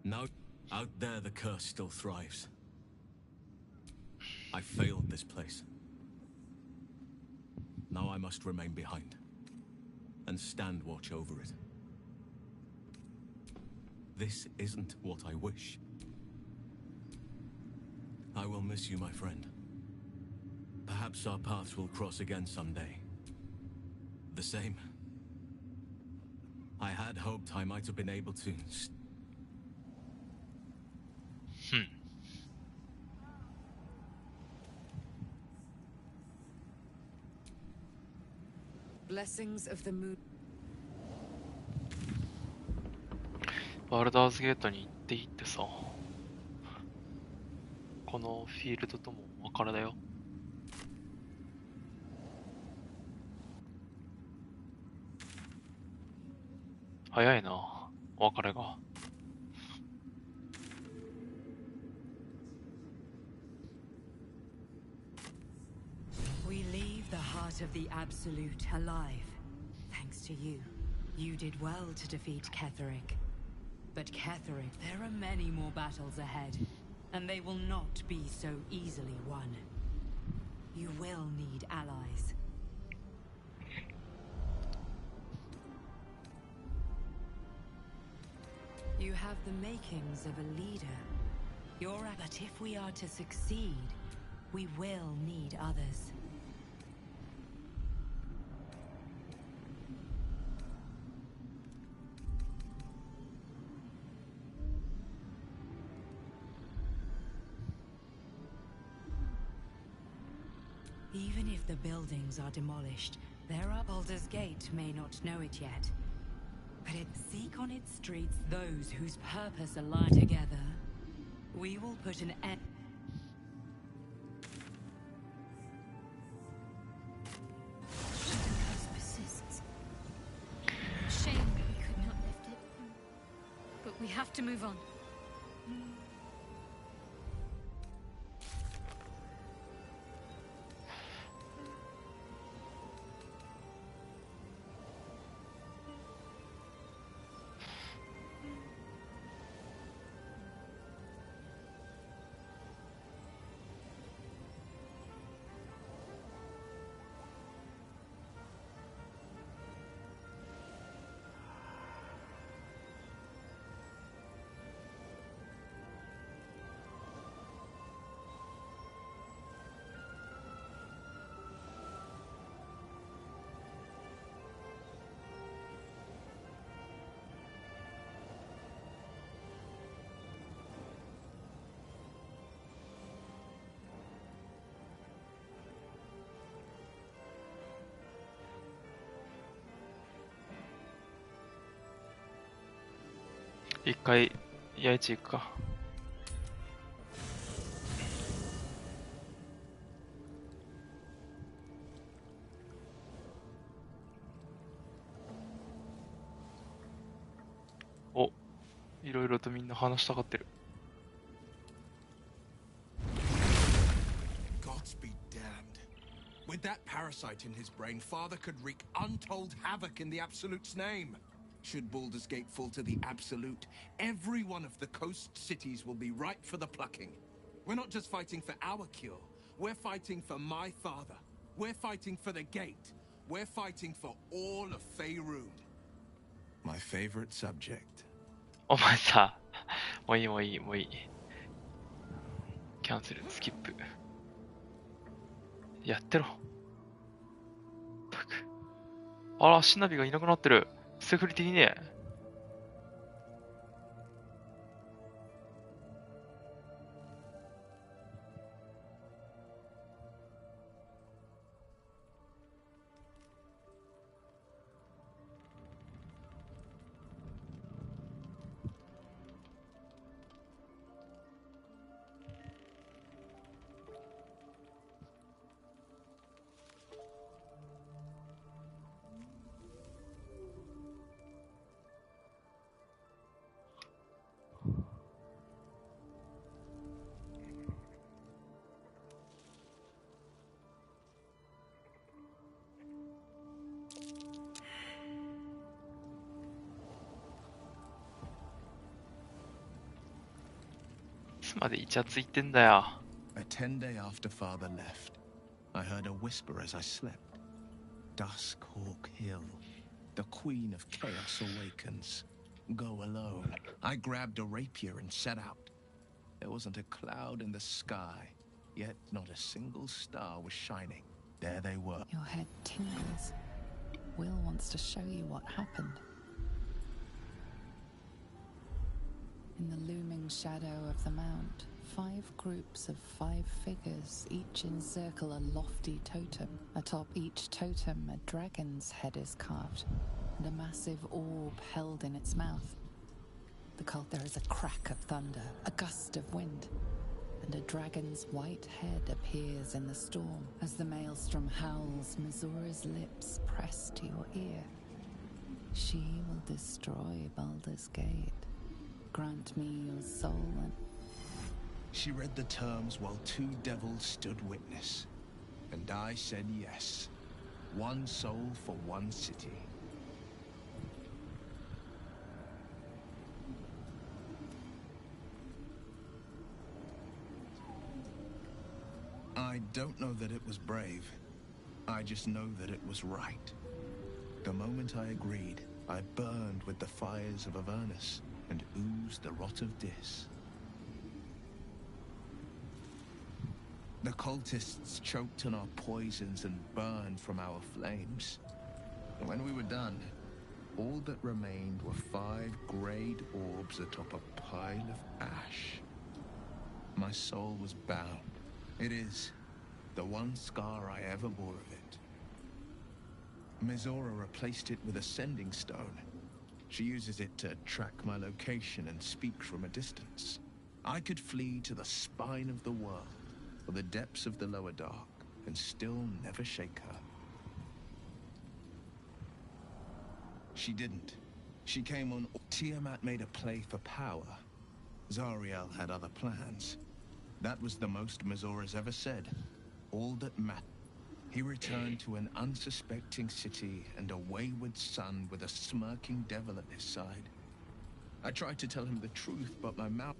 Now, out there the curse still thrives. I failed this place. Now I must remain behind, and stand watch over it. This isn't what I wish. I will miss you, my friend. Perhaps our paths will cross again someday. The same. I had hoped I might have been able to... Blessings of the moon. バルダーズゲートに行っていいってさ、このフィールドともお別れだよ。早いな、お別れが。We leave the heart of the Absolute alive. Thanks to you. You did well to defeat Ketheric. But Ketheric, there are many more battles ahead, and they will not be so easily won. You will need allies. You have the makings of a leader. But if we are to succeed, we will need others. Even if the buildings are demolished, there are Baldur's Gate may not know it yet. But it seek on its streets those whose purpose align together. We will put an end. Persists. Shame that we could not lift it. But we have to move on.一回、八重地行くか。お、いろいろとみんな話したがってる。Gods be damned. With that parasite in his brain, Father could wreak untold havoc in the Absolute's name. Should Baldur's Gate fall to the Absolute, every one of the coast cities will be ripe for the plucking. We're not just fighting for our cure. We're fighting for my father. We're fighting for the Gate. We're fighting for all of Faerun. My favorite subject. お前さ、もういいもういいもういい。キャンセル、スキップ。やってろ。ったく。あら、シナビがいなくなってる。セフリ的にね。いつまでイチャついてんだよ。A 10-day after Father left, I heard a whisper as I slept. Duskhawk Hill. The Queen of Chaos awakens. Go alone. I grabbed a rapier and set out. There wasn't a cloud in the sky, yet not a single star was shining. There they were. Your head tingles. Will wants to show you what happened. In the looming shadow of the mount, 5 groups of 5 figures each encircle a lofty totem. Atop each totem, a dragon's head is carved, and a massive orb held in its mouth. The cult, there is a crack of thunder, a gust of wind, and a dragon's white head appears in the storm. As the maelstrom howls, Mizora's lips press to your ear. She will destroy Baldur's Gate. Grant me your soul and... She read the terms while 2 devils stood witness, and I said yes. 1 soul for 1 city. I don't know that it was brave. I just know that it was right. The moment I agreed, I burned with the fires of Avernus and oozed the rot of Dis. The cultists choked on our poisons and burned from our flames. When we were done, all that remained were 5 greyed orbs atop a pile of ash. My soul was bound. It is the one scar I ever bore of it. Mizora replaced it with a sending stone. She uses it to track my location and speak from a distance. I could flee to the spine of the world, or the depths of the lower dark, and still never shake her. She didn't. She came on... Tiamat made a play for power. Zariel had other plans. That was the most Mizora's ever said. All that mattered. He returned to an unsuspecting city and a wayward son with a smirking devil at his side. I tried to tell him the truth, but my mouth...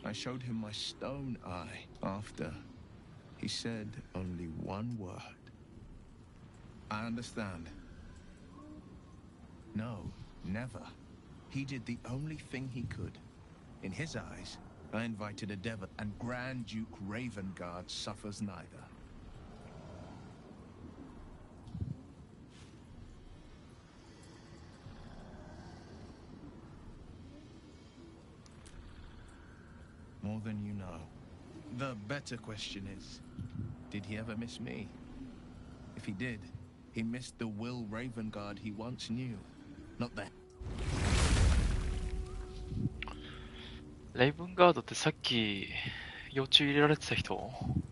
I showed him my stone eye. After, he said only 1 word. I understand. No, never. He did the only thing he could. In his eyes, I invited a devil, and Grand Duke Ravengard suffers neither. More than you know. The better question is, did he ever miss me? If he did, he missed the Will Ravengard he once knew. Not that. レイブンガードってさっき幼虫入れられてた人？ホ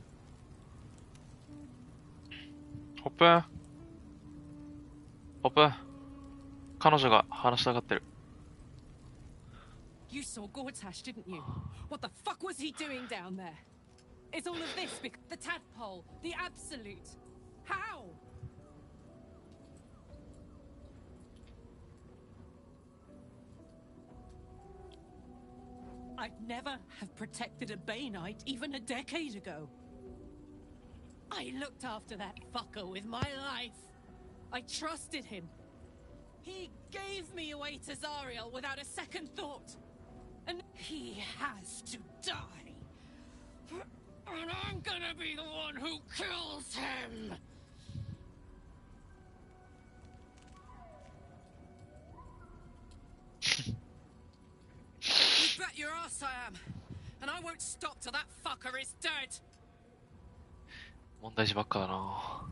ップンホップン彼女が話したがってる。You saw Gortash, didn't you? What the fuck was he doing down there? Is all of this because the tadpole, the absolute? How? I'd never have protected a Bainite even a decade ago. I looked after that fucker with my life. I trusted him. He gave me away to Zariel without a second thought. And he has to die. And I'm gonna be the one who kills him! You bet your ass I am. And I won't stop till that fucker is dead. 問題児ばっかだな。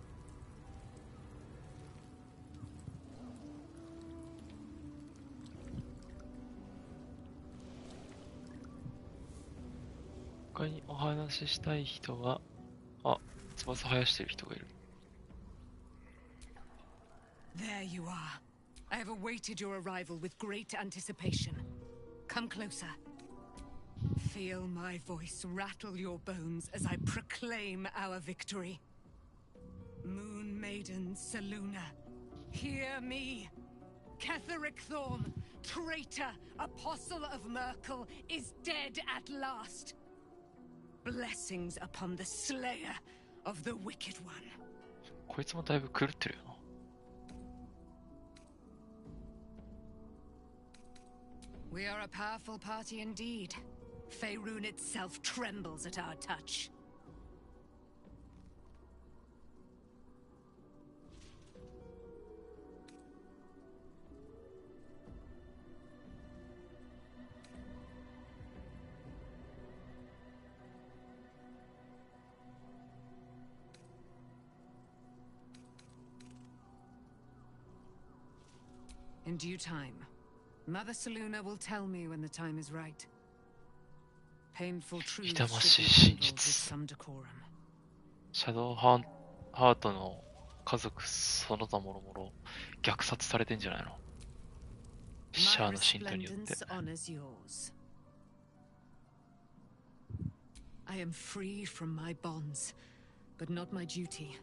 他にお話ししたい人は、あ、翼生やしてる人がいる。There you are. I have awaited your arrival with great anticipation. Come closer. Feel my voice rattle your bones as I proclaim our victory. Moon Maiden Seluna, hear me. Ketheric Thorm, traitor, apostle of Merkel, is dead at last. Blessings upon the slayer of the wicked one. こいつもだいぶ狂ってるよな。We are a powerful party indeed. Faerun itself trembles at our touch. In due time, Mother Seluna will tell me when the time is right. Painful truths 痛ましい should 真 be handled with 実。 some decorum. シャドウハートの家族その他もろもろ虐殺されてんじゃないの？シャ My アの信徒によって。 resplendence honors yours. I am free from my bonds, but not my duty.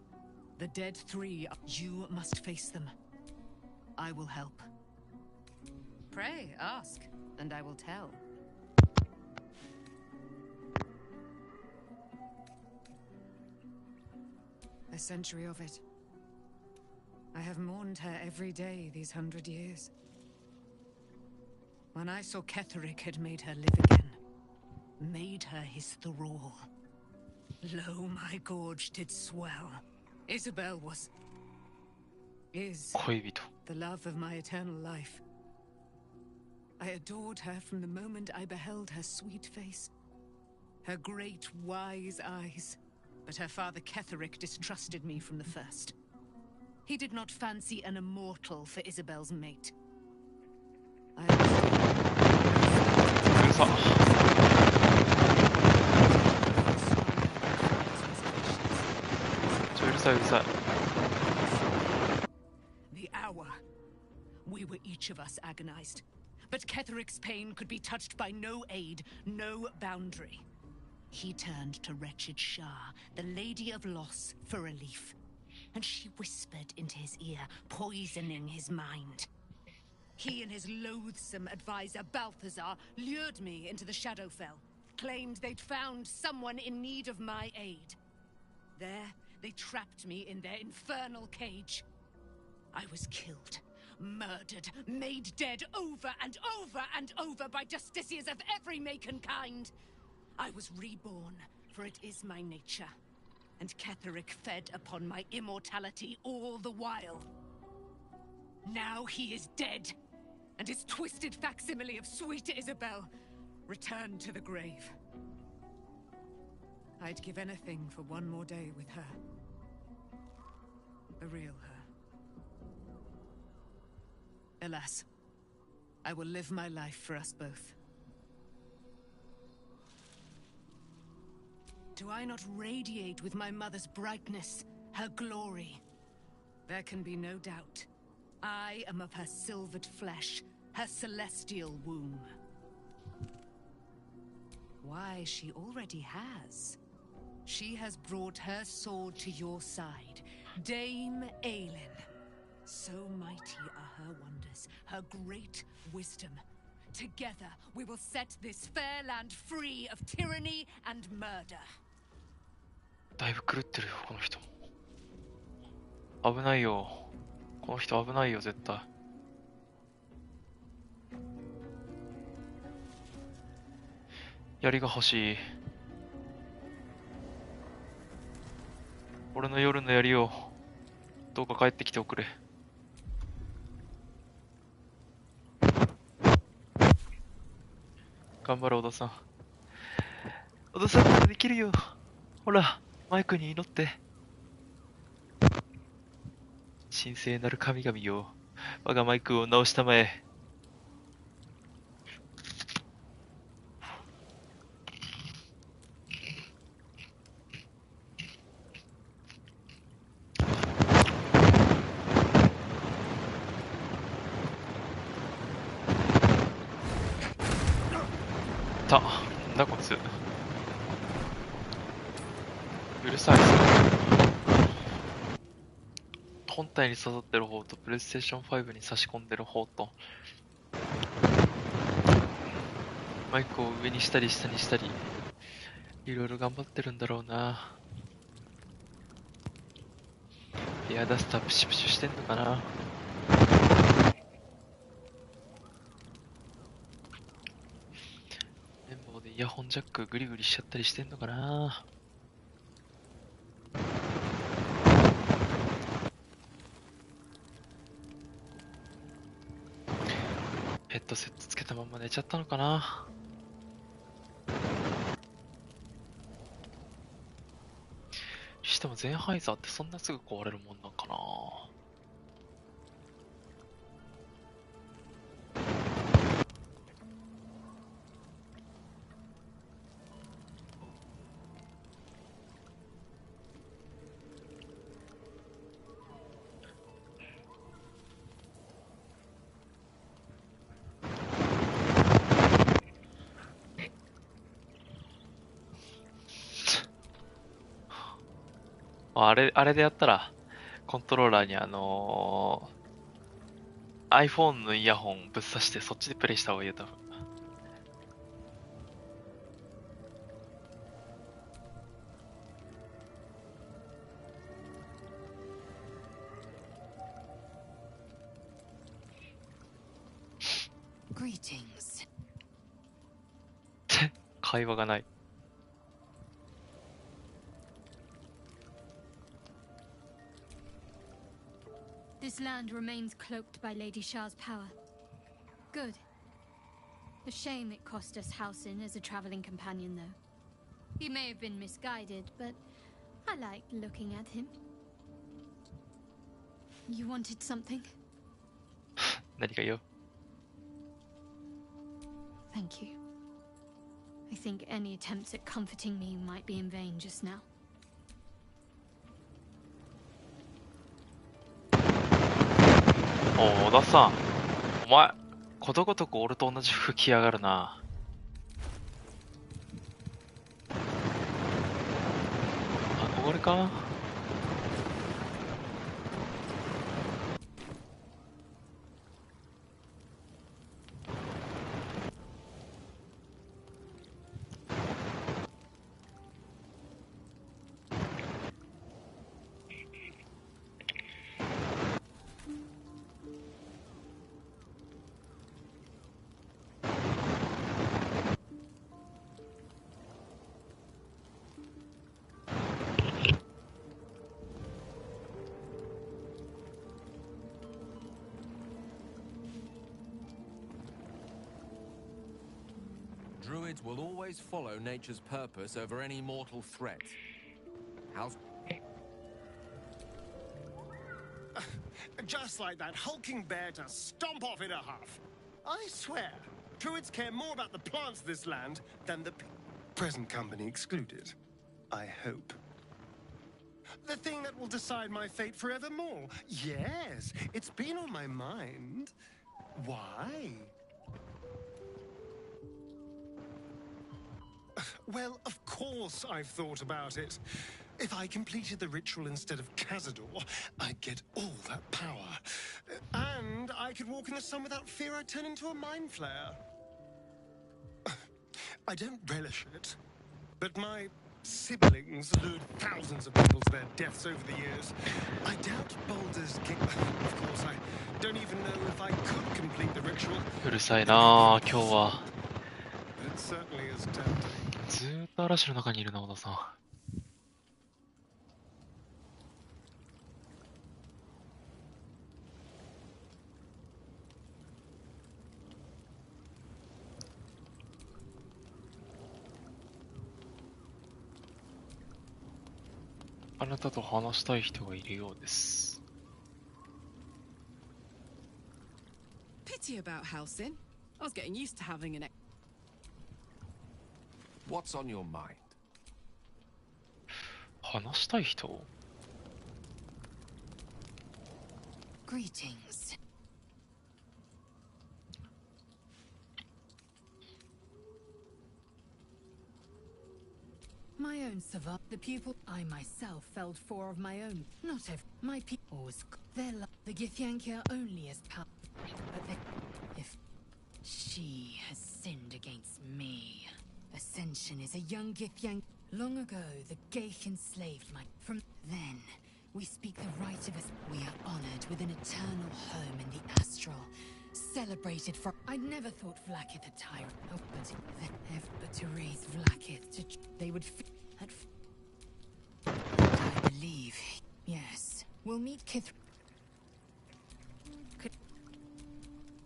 The dead three, you must face them. I will help. Pray, ask, and I will tell. A century of it. I have mourned her every day these 100 years. When I saw Ketheric had made her live again, made her his thrall. Lo, my gorge did swell. Isabel is 恋人。 the love of my eternal life. I adored her from the moment I beheld her sweet face, her great wise eyes. But her father Ketheric distrusted me from the first. He did not fancy an immortal for Isabel's mate. I understood. うるさい。うるさい。 The hour. We were each of us agonized. But Ketheric's pain could be touched by no aid, no boundary. He turned to wretched Shah, the Lady of Loss, for relief. And she whispered into his ear, poisoning his mind. He and his loathsome advisor, Balthazar, lured me into the Shadowfell, claimed they'd found someone in need of my aid. There, they trapped me in their infernal cage. I was killed, murdered, made dead over and over and over by justiciars of every make and kind. I was reborn, for it is my nature. And Ketheric fed upon my immortality all the while. Now he is dead, and his twisted facsimile of sweet Isabel returned to the grave. I'd give anything for one more day with her. The real her. Alas, I will live my life for us both. Do I not radiate with my mother's brightness, her glory? There can be no doubt. I am of her silvered flesh, her celestial womb. Why, she already has. She has brought her sword to your side, Dame Aelin. So mighty are her wonders, her great wisdom. Together, we will set this fair land free of tyranny and murder. だいぶ狂ってるよ、この人。危ないよ。この人危ないよ、絶対。槍が欲しい。俺の夜の槍を、どうか帰ってきておくれ。頑張れ、小田さん。小田さんならできるよ。ほら、マイクに祈って。神聖なる神々よ、我がマイクを直したまえ。なんだこいつ。うるさいっすね。本体に刺さってる方とプレイステーション5に差し込んでる方とマイクを上にしたり下にしたりいろいろ頑張ってるんだろうな。エアダスタープシュプシュしてんのかな。綿棒でイヤホンジャックグリグリしちゃったりしてんのかな。ヘッドセットつけたまま寝ちゃったのかな。してもゼンハイザーってそんなすぐ壊れるもんなんかな。あれでやったら、コントローラーにiPhone のイヤホンぶっ刺してそっちでプレイした方がいいよ、多分。Greetings. 会話がない。This land remains cloaked by Lady Shah's power. Good. A shame it cost us Halsin as a traveling companion, though. He may have been misguided, but I liked looking at him. You wanted something? 何か言おう。Thank you. I think any attempts at comforting me might be in vain just now. お、小田さん。お前、ことごとく俺と同じ服着やがるな。憧れか？Druids will always follow nature's purpose over any mortal threat. How's... Just like that hulking bear to stomp off in a huff. I swear, Druids care more about the plants of this land than the present company excluded. I hope. The thing that will decide my fate forevermore. Yes, it's been on my mind. Why? Well, of course I've thought about it. If I completed the ritual instead of Cazador, I'd get all that power. And I could walk in the sun without fear I'd turn into a mind flare. I don't relish it, but my siblings lured thousands of people to their deaths over the years. I doubt Baldur's Gate... Of course, I don't even know if I could complete the ritual. うるさいなあ、今日は。It certainly is tempting. ずーっと嵐の中にいるな、小田さん。あなたと話したい人がいるようです。Pity about Halsin. I was getting used to having an... What's on your mind? 話したい人？ Greetings. My own survivor, the pupil. I myself felled 4 of my own. Not every. My people was. The Githyanki are only as powerful. But if she has sinned against me, Ascension is a young Githyank. Long ago, the Gaith enslaved my. From then, we speak the right of us. We are honored with an eternal home in the astral. Celebrated for. I never thought Vlaakith a tyrant. Oh, but to raise Vlaakith to. They would. I believe. Yes. We'll meet Kith.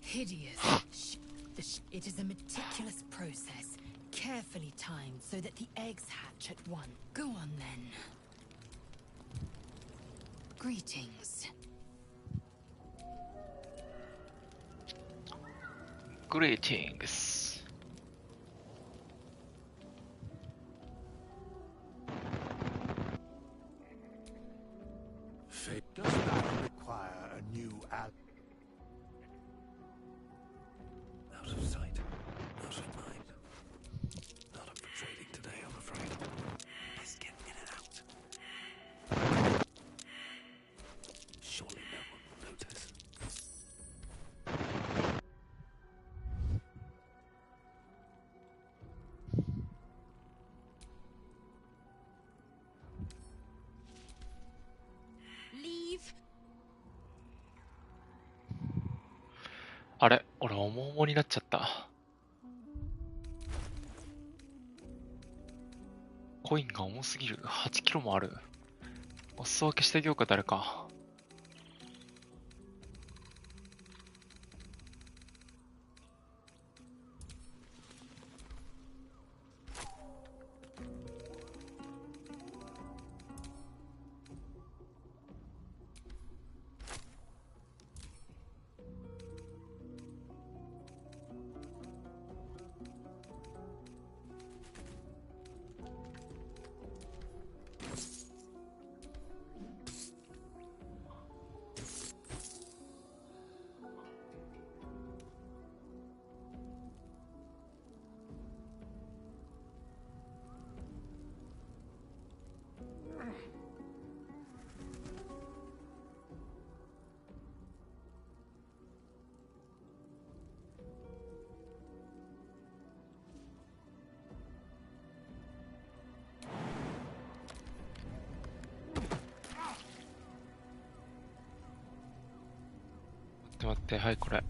Hideous. It is a meticulous process, carefully timed so that the eggs hatch at once. Go on then. Greetings. Greetings. Fate does that require a new ally? Out of sight, out of mind. Not up for trading today, I'm afraid. Let's get in and out. あれ、俺重々になっちゃった。コインが重すぎる。8キロもある。お裾分けしてあげようか、誰か。待って、はい、これ。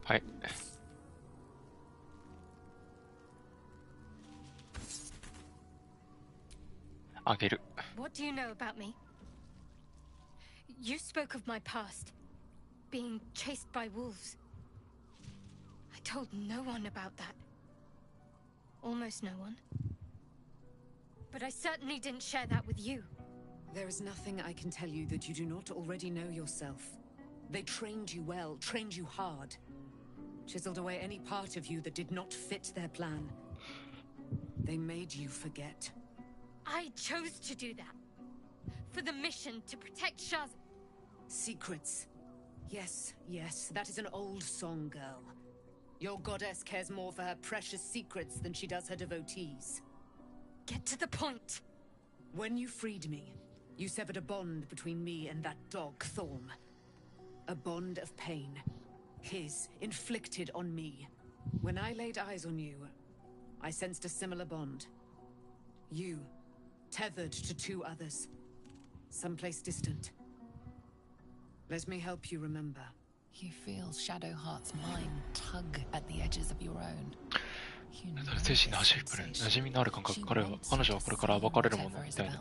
はい。あげる。What do you know about me? You spoke of my past, being chased by wolves. I told no one about that. Almost no one. But I certainly didn't share that with you. There is nothing I can tell you that you do not already know yourself. They trained you well, trained you hard. Chiseled away any part of you that did not fit their plan. They made you forget. I chose to do that. For the mission to protect Shaz. Secrets. Yes, yes, that is an old song, girl. Your goddess cares more for her precious secrets than she does her devotees. Get to the point. When you freed me, you severed a bond between me and that dog, Thorm. A bond of pain. His, inflicted on me. When I laid eyes on you, I sensed a similar bond. You, tethered to two others. Someplace distant. Let me help you remember. You feel Shadowheart's mind tug at the edges of your own. 精神の端っこで馴染みのある感覚。彼女はこれから暴かれるものみたいだ。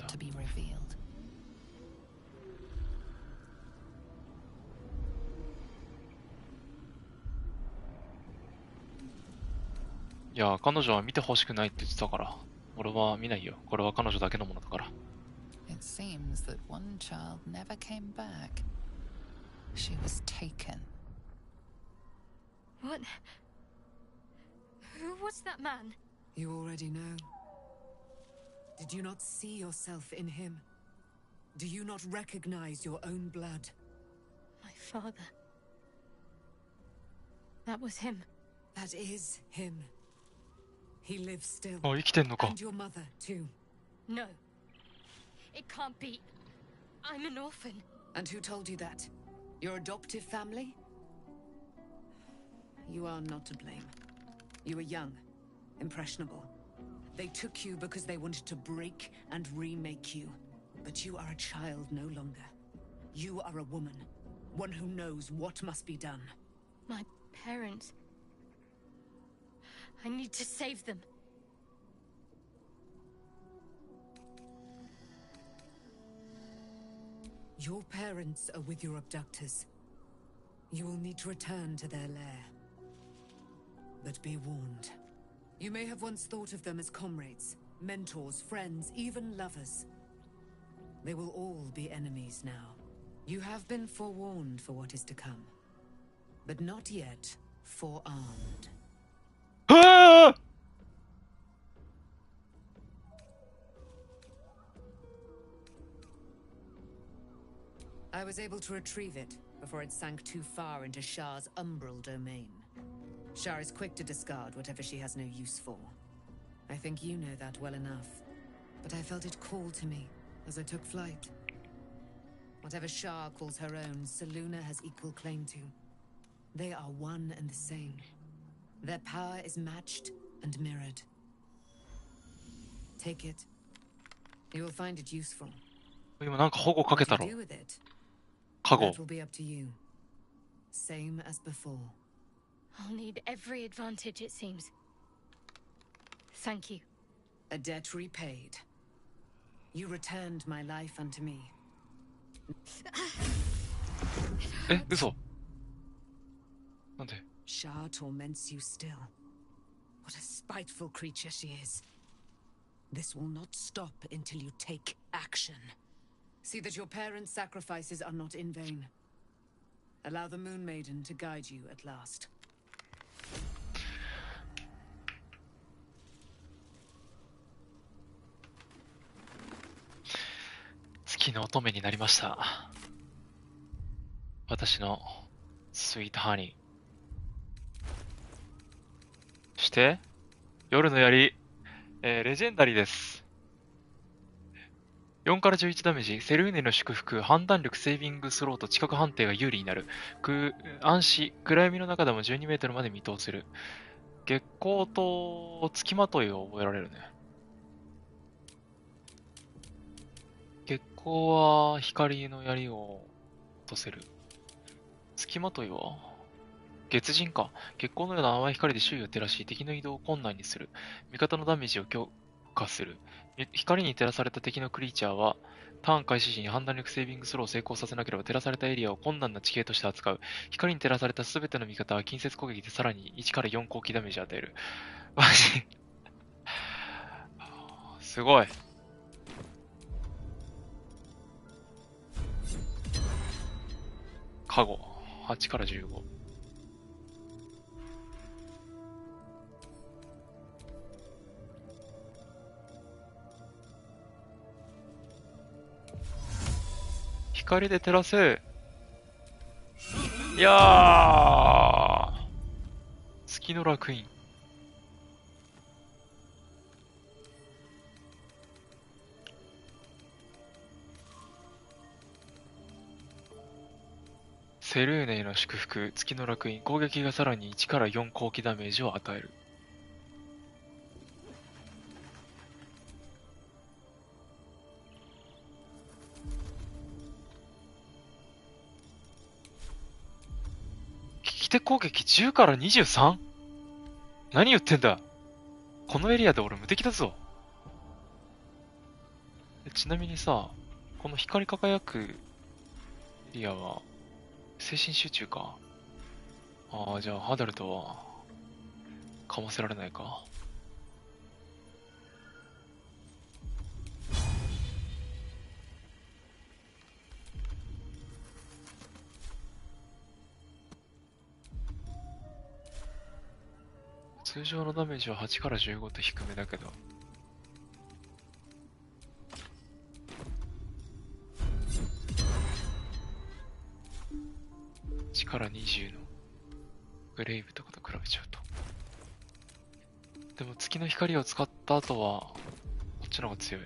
いや、彼女は見てほしくないって言ってたから、俺は見ないよ。これは彼女だけのものだから。It seems that one child never came back. She was taken. What? Who was that man? You already know. Did you not see yourself in him? Do you not recognize your own blood? My father. That was him. That is him. He lives still. あ、生きてんのか。 And your mother, too. No. It can't be. I'm an orphan. And who told you that? Your adoptive family? You are not to blame. You were young, impressionable. They took you because they wanted to break and remake you. But you are a child no longer. You are a woman, one who knows what must be done. My parents. I need to save them. Your parents are with your abductors. You will need to return to their lair. But be warned. You may have once thought of them as comrades, mentors, friends, even lovers. They will all be enemies now. You have been forewarned for what is to come. But not yet forearmed. I was able to retrieve it before it sank too far into Shah's umbral domain. Shah is quick to discard whatever she has no use for. I think you know that well enough. But I felt it call to me as I took flight. Whatever Shah calls her own, Selûne has equal claim to. They are one and the same. Their power is matched and mirrored. Take it. You will find it useful. 今なんか保護かけたろ。 What you do with it? カゴ。 That will be up to you. Same as before. I'll need every advantage, it seems. Thank you. A debt repaid. You returned my life unto me. え、嘘。なんで？ Shah torments you still. What a spiteful creature she is. This will not stop until you take action. See that your parents' sacrifices are not in vain. Allow the Moon Maiden to guide you at last. 月の乙女になりました。私のスイートハニー。そして、夜の槍、レジェンダリーです。4から11ダメージ、セルーネの祝福、判断力、セービングスローと知覚判定が有利になる。暗視、暗闇の中でも12メートルまで見通せる。月光と付きまといを覚えられるね。月光は光の槍を落とせる。付きまといは月人か。月光のような淡い光で周囲を照らし、敵の移動を困難にする。味方のダメージを強化する。光に照らされた敵のクリーチャーは、ターン開始時に判断力セービングスローを成功させなければ照らされたエリアを困難な地形として扱う。光に照らされたすべての味方は近接攻撃でさらに1から4攻撃ダメージを与える。マジすごい。カゴ8から15。光で照らせ。いやー、月の楽園。セルーネへの祝福、月の楽園。攻撃がさらに1から4攻撃ダメージを与える。利き手攻撃10から 23？ 何言ってんだ。このエリアで俺無敵だぞ。ちなみにさ、この光り輝くエリアは精神集中か。ああ、じゃあハダルとはかませられないか。通常のダメージは8から15と低めだけど。1から20のグレイブとかと比べちゃうと。でも月の光を使った後は、こっちの方が強い。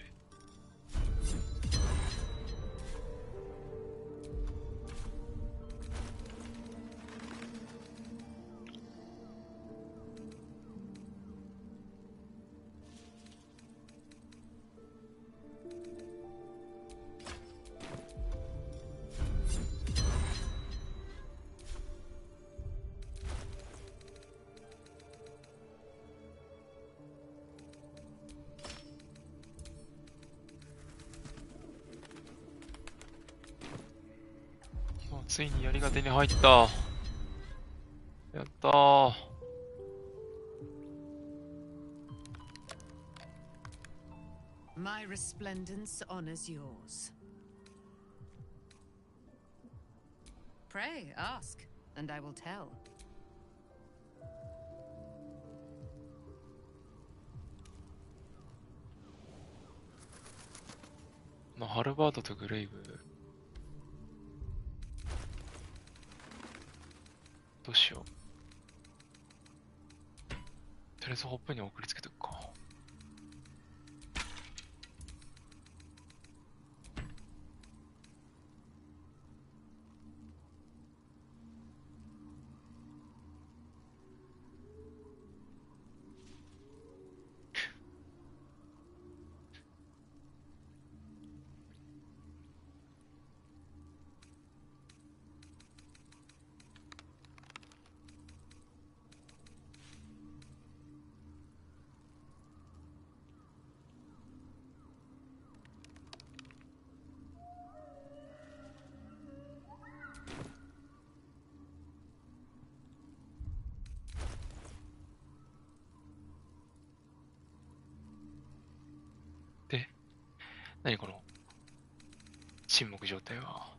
ついに槍が手に入った。やったー。My resplendence honors yours. Pray, ask, and I will tell. ハルバードとグレイブ。どうしよう。とりあえずホップに送りつけとくか。何この沈黙状態は。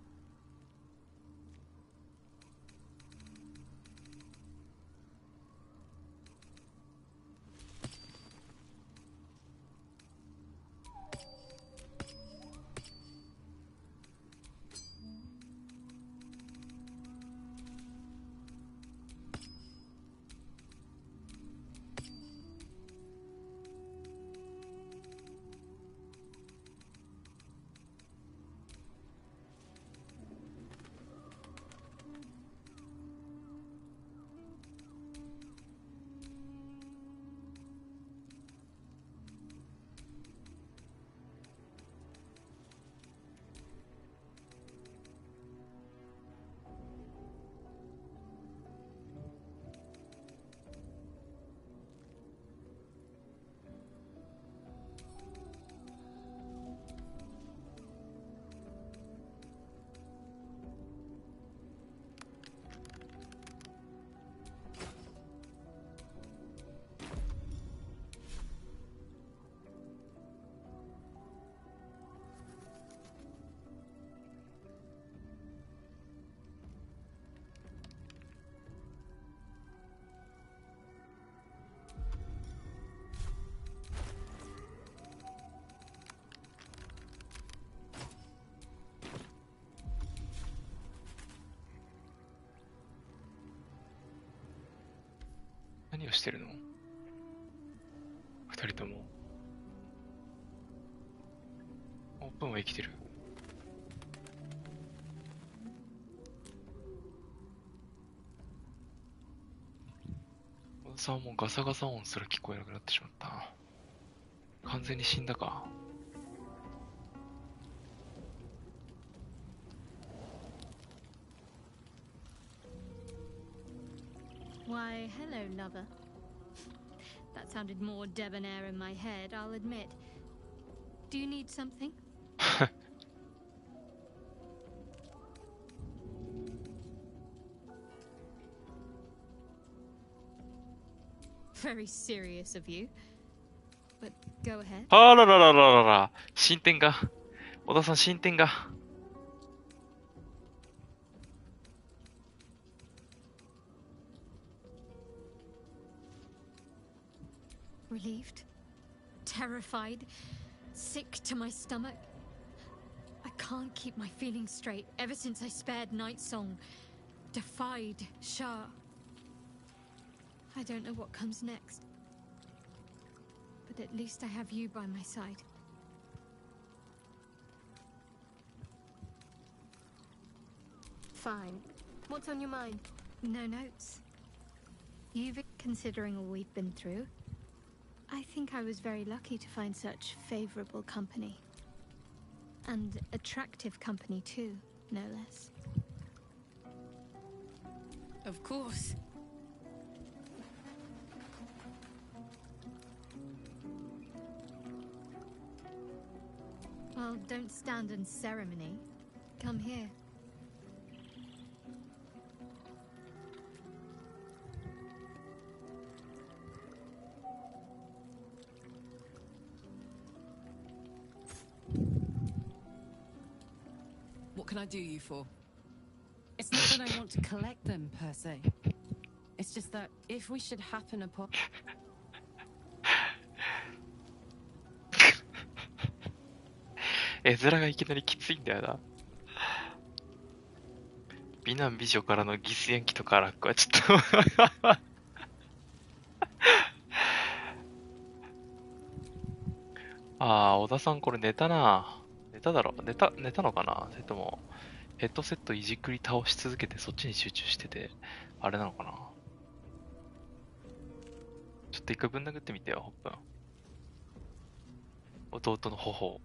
何をしてるの？二人とも。オープンは生きてる。小田さんはもうガサガサ音すら聞こえなくなってしまった。完全に死んだか。Why, hello, lover. That sounded more debonair in my head, I'll admit. Do you need something? Very serious of you. But go ahead. あらららららら。進展が。小田さん進展が。Relieved, terrified, sick to my stomach. I can't keep my feelings straight ever since I spared Nightsong, defied Shah. I don't know what comes next, but at least I have you by my side. Fine. What's on your mind? No notes. You've been considering all we've been through. I think I was very lucky to find such favorable company. And attractive company too, no less. Of course. Well, don't stand in ceremony. Come here. What can I do you for? It's not that I want to collect them, per se. It's just that if we should happen upon... 絵面がいきなりきついんだよな。美男美女からのギスヤンキとかラックはちょっとああ、小田さんこれ寝たな。寝ただろ。寝たのかな。それとも、ヘッドセットいじくり倒し続けてそっちに集中してて、あれなのかな。ちょっと一回ぶん殴ってみてよ、ホップン。弟の頬。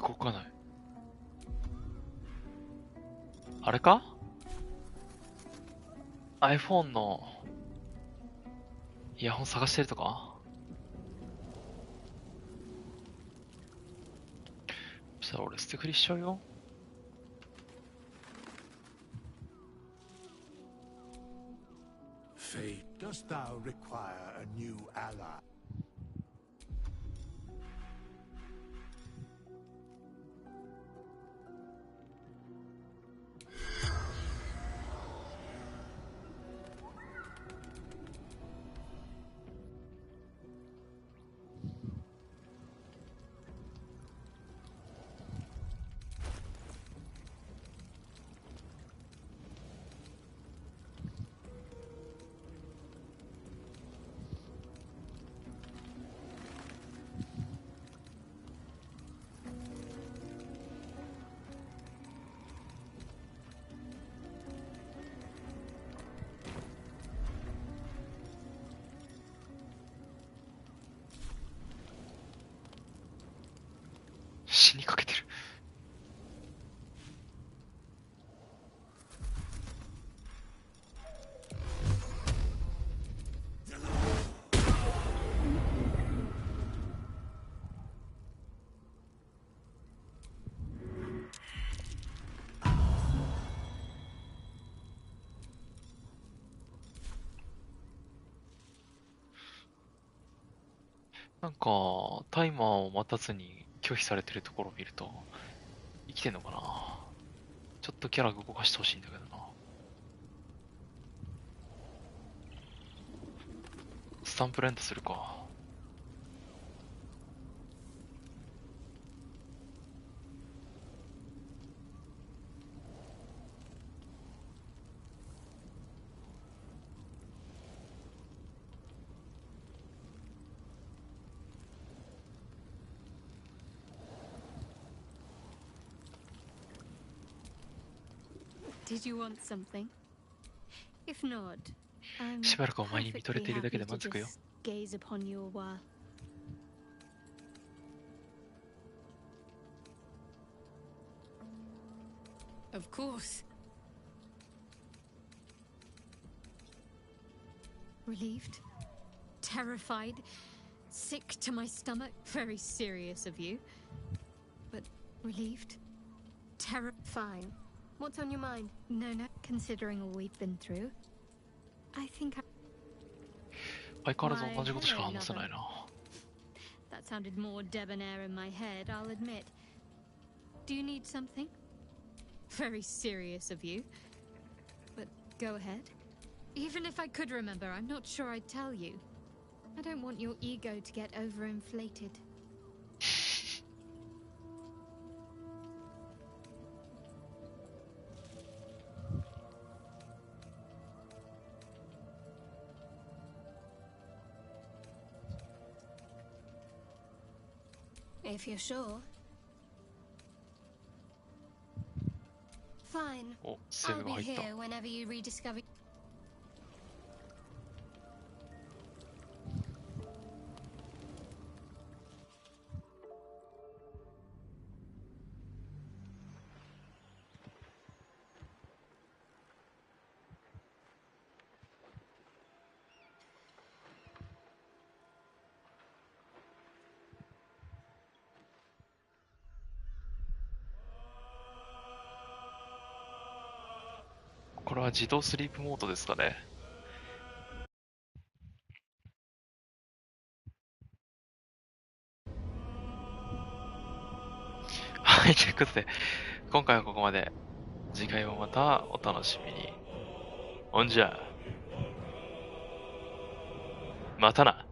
動かない。あれか？ iPhone のイヤホン探してるとか？そしたら俺捨てくりしちゃうよ。Fate, dost thou require a new ally? 死にかけてる。なんか、タイマーを待たずに拒否されてるところを見ると、生きてんのかな？ちょっとキャラ動かしてほしいんだけどな。スタンプレントするか。Did you want something? If not, I'm しばらくお前に見とれているだけで perfectly 満 happy 足 to よ。 just gaze upon you a while. Of course. Relieved, terrified, sick to my stomach. Very serious of you. But relieved, fine. What's on your mind? No, considering all we've been through. I think 相変わらず同じことしか話せないな。that sounded more debonair in my head, I'll admit. Do you need something? Very serious of you. But go ahead. Even if I could remember, I'm not sure I'd tell you. I don't want your ego to get overinflated. If you're sure. Fine. お、セー I'll ブ be が入った。 here whenever you rediscover. これは自動スリープモードですかね。はい、ということで、今回はここまで。次回もまたお楽しみに。ほんじゃ、またな。